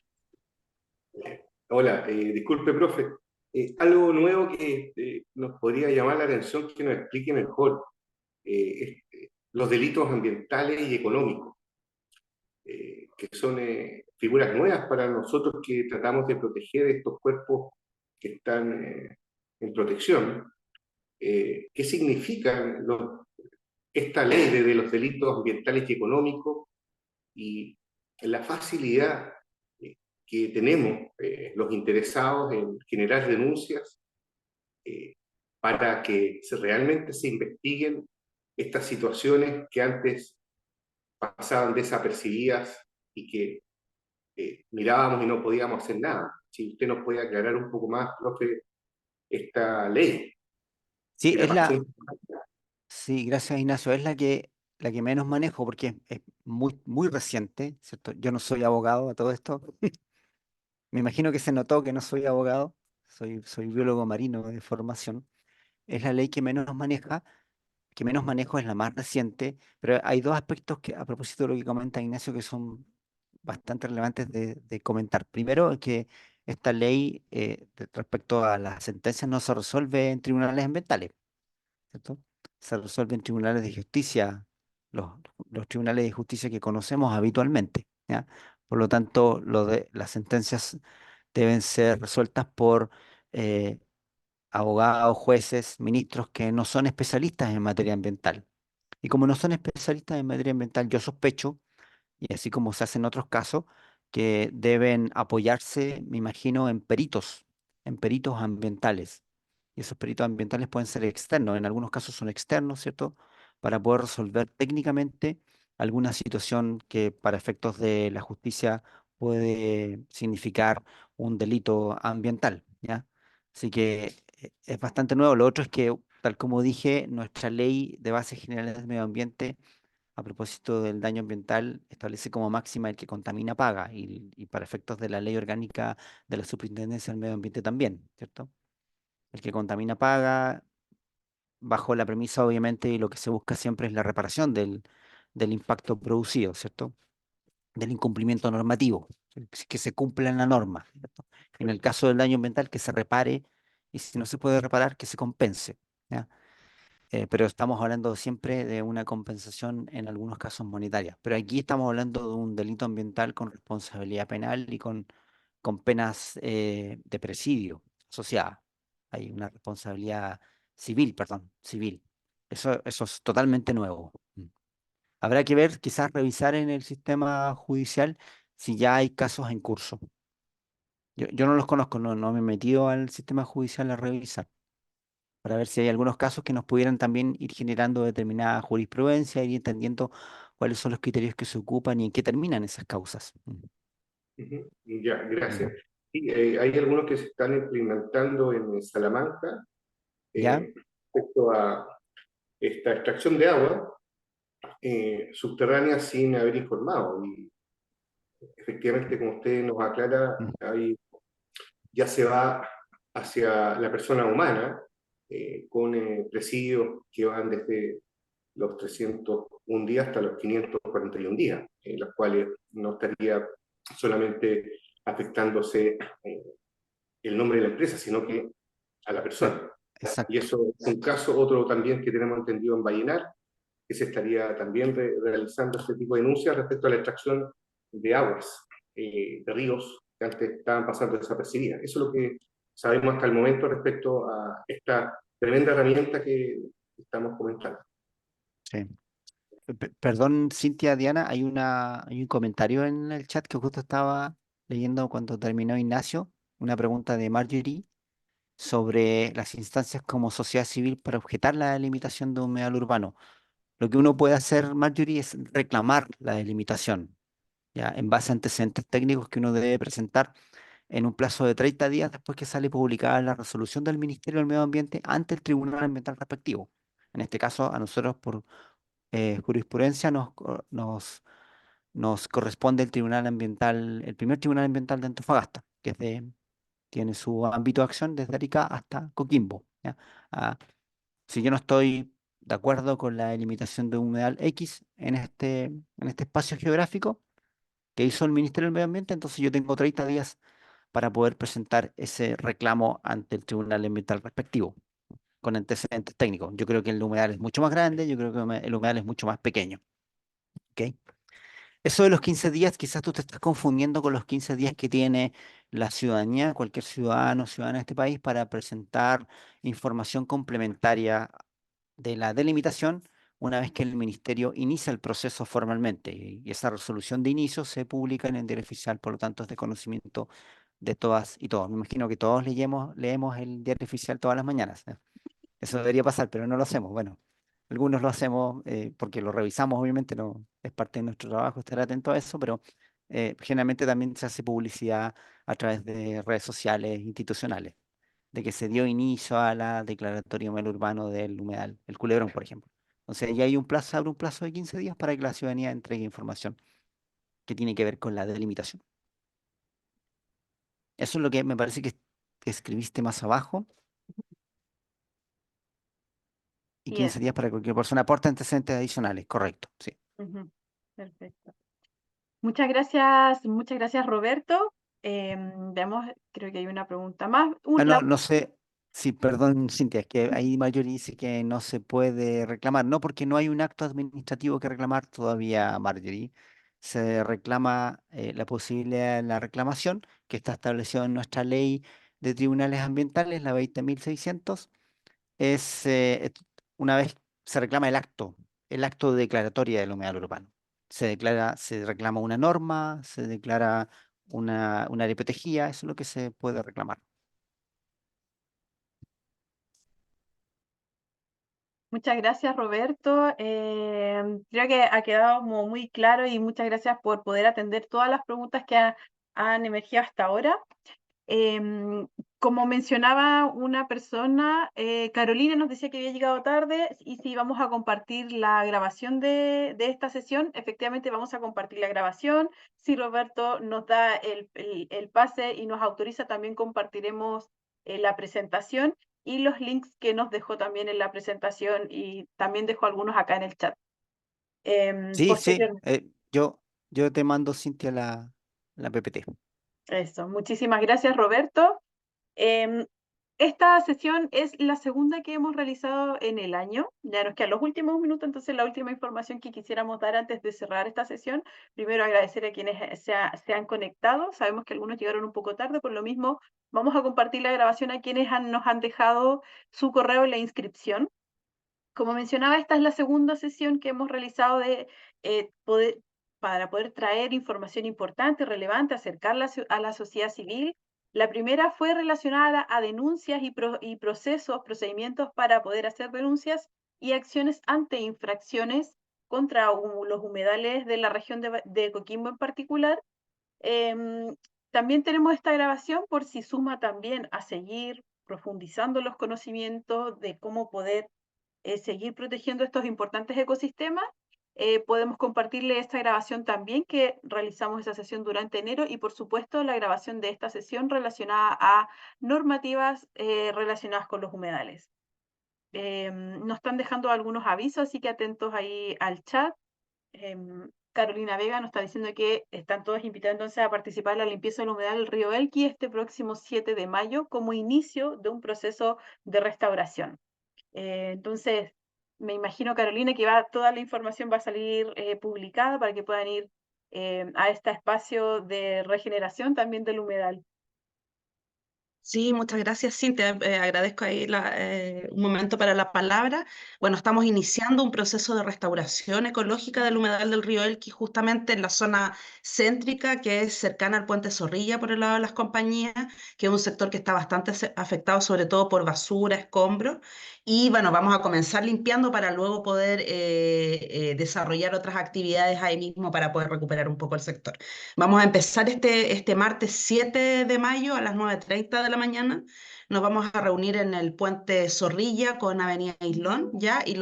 Speaker 5: Hola, disculpe, profe. Algo nuevo que nos podría llamar la atención que nos explique mejor. Los delitos ambientales y económicos, que son figuras nuevas para nosotros que tratamos de proteger estos cuerpos que están en protección. ¿Qué significan esta ley de los delitos ambientales y económicos y la facilidad que tenemos los interesados en generar denuncias eh, para que realmente se investiguen estas situaciones que antes pasaban desapercibidas y que mirábamos y no podíamos hacer nada? Si usted nos puede aclarar un poco más, profe, esta ley,
Speaker 3: Sí,
Speaker 5: que la pasó.
Speaker 3: sí, gracias Ignacio, es la que menos manejo porque es muy, muy reciente, ¿cierto? Yo no soy abogado a todo esto. Me imagino que se notó que no soy abogado, soy biólogo marino de formación. Es la ley que menos manejo es la más reciente, pero hay dos aspectos que, a propósito de lo que comenta Ignacio, que son bastante relevantes de comentar. Primero, es que esta ley, respecto a las sentencias, no se resuelve en tribunales ambientales, ¿cierto? Se resuelve en tribunales de justicia, los, los tribunales de justicia que conocemos habitualmente, ¿ya? Por lo tanto, las sentencias deben ser resueltas por eh, abogados, jueces, ministros que no son especialistas en materia ambiental. Y como no son especialistas en materia ambiental, yo sospecho, y así como se hace en otros casos, que deben apoyarse, me imagino, en peritos ambientales. Y esos peritos ambientales pueden ser externos, en algunos casos son externos, ¿cierto? Para poder resolver técnicamente alguna situación que para efectos de la justicia puede significar un delito ambiental, ¿ya? Así que es bastante nuevo. Lo otro es que, tal como dije, nuestra ley de bases generales del medio ambiente a propósito del daño ambiental, establece como máxima el que contamina paga y para efectos de la ley orgánica de la Superintendencia del Medio Ambiente también, ¿cierto? El que contamina paga, bajo la premisa, obviamente, y lo que se busca siempre es la reparación del impacto producido, ¿cierto? Del incumplimiento normativo, que se cumpla la norma, ¿cierto? En el caso del daño ambiental, que se repare y si no se puede reparar, que se compense, ¿ya? Pero estamos hablando siempre de una compensación en algunos casos monetaria. Pero aquí estamos hablando de un delito ambiental con responsabilidad penal y con penas de presidio asociadas. Hay una responsabilidad civil, perdón, civil. Eso es totalmente nuevo. Habrá que ver, quizás revisar en el sistema judicial si ya hay casos en curso. Yo no los conozco, no me he metido al sistema judicial a revisar, para ver si hay algunos casos que nos pudieran también ir generando determinada jurisprudencia, ir entendiendo cuáles son los criterios que se ocupan y en qué terminan esas causas.
Speaker 5: Ujú. Ya, gracias.
Speaker 3: Mm.
Speaker 5: Sí, hay algunos que se están implementando en Salamanca
Speaker 3: ¿Ya?
Speaker 5: respecto a esta extracción de agua subterránea sin haber informado. Y efectivamente, como usted nos aclara,
Speaker 3: Mm.
Speaker 5: ya se va hacia la persona humana con presidios que van desde los 301 días hasta los 541 días, en los cuales no estaría solamente afectándose el nombre de la empresa, sino que a la persona. Y
Speaker 3: Exacto.
Speaker 5: eso es un caso, otro también que tenemos entendido en Vallenar, que se estaría también realizando este tipo de denuncias respecto a la extracción de aguas, de ríos que antes estaban pasando desapercibidas. Eso es lo que sabemos hasta el momento respecto a esta tremenda herramienta que estamos comentando.
Speaker 3: Sí. Perdón, Cintia, Diana, hay un comentario en el chat que justo estaba leyendo cuando terminó Ignacio, una pregunta de Marjorie sobre las instancias como sociedad civil para objetar la delimitación de un humedal urbano. Lo que uno puede hacer, Marjorie, es reclamar la delimitación, ya en base a antecedentes técnicos que uno debe presentar en un plazo de 30 días después que sale publicada la resolución del Ministerio del Medio Ambiente ante el Tribunal Ambiental respectivo. En este caso, a nosotros por jurisprudencia nos corresponde el Tribunal Ambiental, el primer Tribunal Ambiental de Antofagasta, que tiene su ámbito de acción desde Arica hasta Coquimbo. ¿Ya? Ah, si yo no estoy de acuerdo con la delimitación de un humedal X en este espacio geográfico que hizo el Ministerio del Medio Ambiente, entonces yo tengo 30 días para poder presentar ese reclamo ante el Tribunal Ambiental respectivo, con antecedentes técnicos. Yo creo que el humedal es mucho más grande, yo creo que el humedal es mucho más pequeño. ¿Ok? Eso de los 15 días, quizás tú te estás confundiendo con los 15 días que tiene la ciudadanía, cualquier ciudadano o ciudadana de este país, para presentar información complementaria de la delimitación una vez que el ministerio inicia el proceso formalmente. Y esa resolución de inicio se publica en el diario oficial, por lo tanto es de conocimiento de todas y todos. Me imagino que todos leemos el diario oficial todas las mañanas. Eso debería pasar, pero no lo hacemos. Bueno, algunos lo hacemos porque lo revisamos, obviamente, no es parte de nuestro trabajo estar atento a eso, pero generalmente también se hace publicidad a través de redes sociales institucionales, de que se dio inicio a la declaratoria humedal urbano del humedal, el Culebrón, por ejemplo. Entonces, ya hay un plazo, se abre un plazo de 15 días para que la ciudadanía entregue información que tiene que ver con la delimitación. Eso es lo que me parece que escribiste más abajo. Y
Speaker 1: Sí,
Speaker 3: 15 días para que cualquier persona aporte antecedentes adicionales. Correcto, sí.
Speaker 1: ujú, perfecto. Muchas gracias, Roberto. Veamos, creo que hay una pregunta más.
Speaker 3: No sé, sí, perdón, Cintia, es que ahí Marjorie dice que no se puede reclamar, no porque no hay un acto administrativo que reclamar todavía, Marjorie. Se reclama la posibilidad de la reclamación, que está establecido en nuestra ley de tribunales ambientales, la 20.600. Es una vez se reclama el acto de declaratoria del humedal urbano. Se reclama una norma, se declara una área protegida, eso es lo que se puede reclamar.
Speaker 1: Muchas gracias, Roberto. Creo que ha quedado como muy claro y muchas gracias por poder atender todas las preguntas que han emergido hasta ahora. Em, Como mencionaba una persona, Carolina nos decía que había llegado tarde y si vamos a compartir la grabación de esta sesión, efectivamente vamos a compartir la grabación. Si Roberto nos da el pase y nos autoriza, también compartiremos la presentación y los links que nos dejó también en la presentación y también dejó algunos acá en el chat.
Speaker 3: Sí, sí,
Speaker 1: Posteriormente.
Speaker 3: yo te mando, Cintia, la PPT.
Speaker 1: Eso, muchísimas gracias, Roberto. Em, Esta sesión es la segunda que hemos realizado en el año. Ya nos quedan los últimos minutos, entonces la última información que quisiéramos dar antes de cerrar esta sesión. Primero agradecer a quienes se han conectado. Sabemos que algunos llegaron un poco tarde, por lo mismo vamos a compartir la grabación a quienes nos han dejado su correo en la inscripción. Como mencionaba, esta es la segunda sesión que hemos realizado para poder traer información importante, relevante, acercarla a la sociedad civil La primera fue relacionada a denuncias y procedimientos para poder hacer denuncias y acciones ante infracciones contra los humedales de la región de Coquimbo en particular. También tenemos esta grabación por si suma también a seguir profundizando los conocimientos de cómo poder seguir protegiendo estos importantes ecosistemas. Podemos compartirle esta grabación también que realizamos esa sesión durante enero y por supuesto la grabación de esta sesión relacionada a normativas relacionadas con los humedales. Nos están dejando algunos avisos, así que atentos ahí al chat. Carolina Vega nos está diciendo que están todos invitados entonces a participar en la limpieza del humedal del río Elqui este próximo 7 de mayo como inicio de un proceso de restauración. Entonces, me imagino, Carolina, que toda la información va a salir publicada para que puedan ir a este espacio de regeneración también del humedal.
Speaker 2: Sí, muchas gracias, Cintia. Agradezco ahí un momento para la palabra. Bueno, estamos iniciando un proceso de restauración ecológica del humedal del río Elqui, justamente en la zona céntrica, que es cercana al puente Zorrilla por el lado de las compañías, que es un sector que está bastante afectado, sobre todo por basura, escombros. Y bueno, vamos a comenzar limpiando para luego poder desarrollar otras actividades ahí mismo para poder recuperar un poco el sector. Vamos a empezar este martes 7 de mayo a las 9:30 de la mañana. Nos vamos a reunir en el puente Zorrilla con Avenida Islón, ¿ya? Y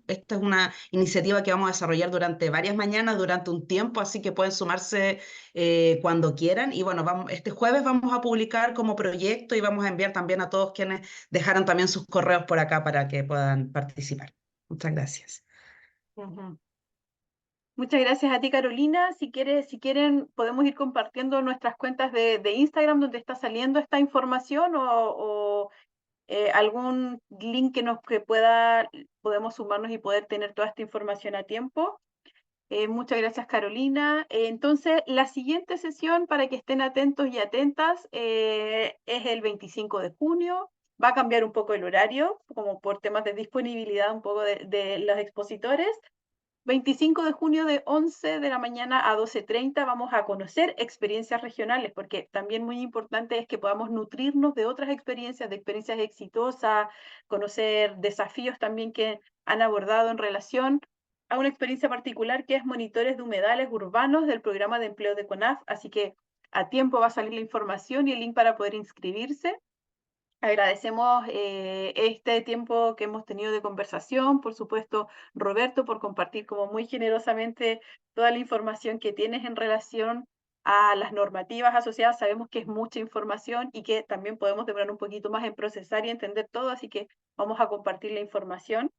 Speaker 2: esta es una iniciativa que vamos a desarrollar durante varias mañanas, durante un tiempo, así que pueden sumarse cuando quieran. Y bueno, este jueves vamos a publicar como proyecto y vamos a enviar también a todos quienes dejaron también sus correos por acá para que puedan participar. Muchas gracias.
Speaker 1: Muchas gracias a ti, Carolina. Si quieren, podemos ir compartiendo nuestras cuentas de Instagram donde está saliendo esta información o algún link que podemos sumarnos y poder tener toda esta información a tiempo. Muchas gracias, Carolina. Entonces, la siguiente sesión, para que estén atentos y atentas, es el 25 de junio. Va a cambiar un poco el horario, como por temas de disponibilidad un poco de los expositores. 25 de junio de 11 de la mañana a 12:30 vamos a conocer experiencias regionales, porque también muy importante es que podamos nutrirnos de otras experiencias, de experiencias exitosas, conocer desafíos también que han abordado en relación a una experiencia particular que es monitores de humedales urbanos del programa de empleo de CONAF, así que a tiempo va a salir la información y el link para poder inscribirse. Agradecemos este tiempo que hemos tenido de conversación, por supuesto, Roberto, por compartir como muy generosamente toda la información que tienes en relación a las normativas asociadas. Sabemos que es mucha información y que también podemos demorar un poquito más en procesar y entender todo, así que vamos a compartir la información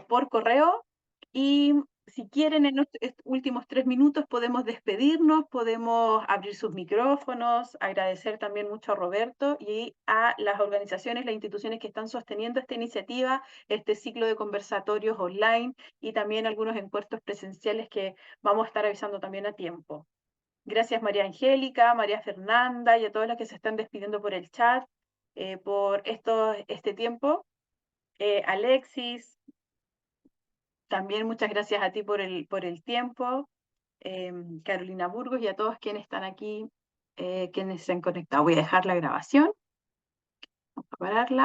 Speaker 1: por correo. Y si quieren, en los últimos 3 minutos podemos despedirnos, podemos abrir sus micrófonos, agradecer también mucho a Roberto y a las organizaciones, las instituciones que están sosteniendo esta iniciativa, este ciclo de conversatorios online y también algunos encuentros presenciales que vamos a estar avisando también a tiempo. Gracias María Angélica, María Fernanda y a todas las que se están despidiendo por el chat por este tiempo. Alexis, también muchas gracias a ti por el tiempo, Carolina Burgos y a todos quienes están aquí, quienes se han conectado. Voy a dejar la grabación, vamos a pararla.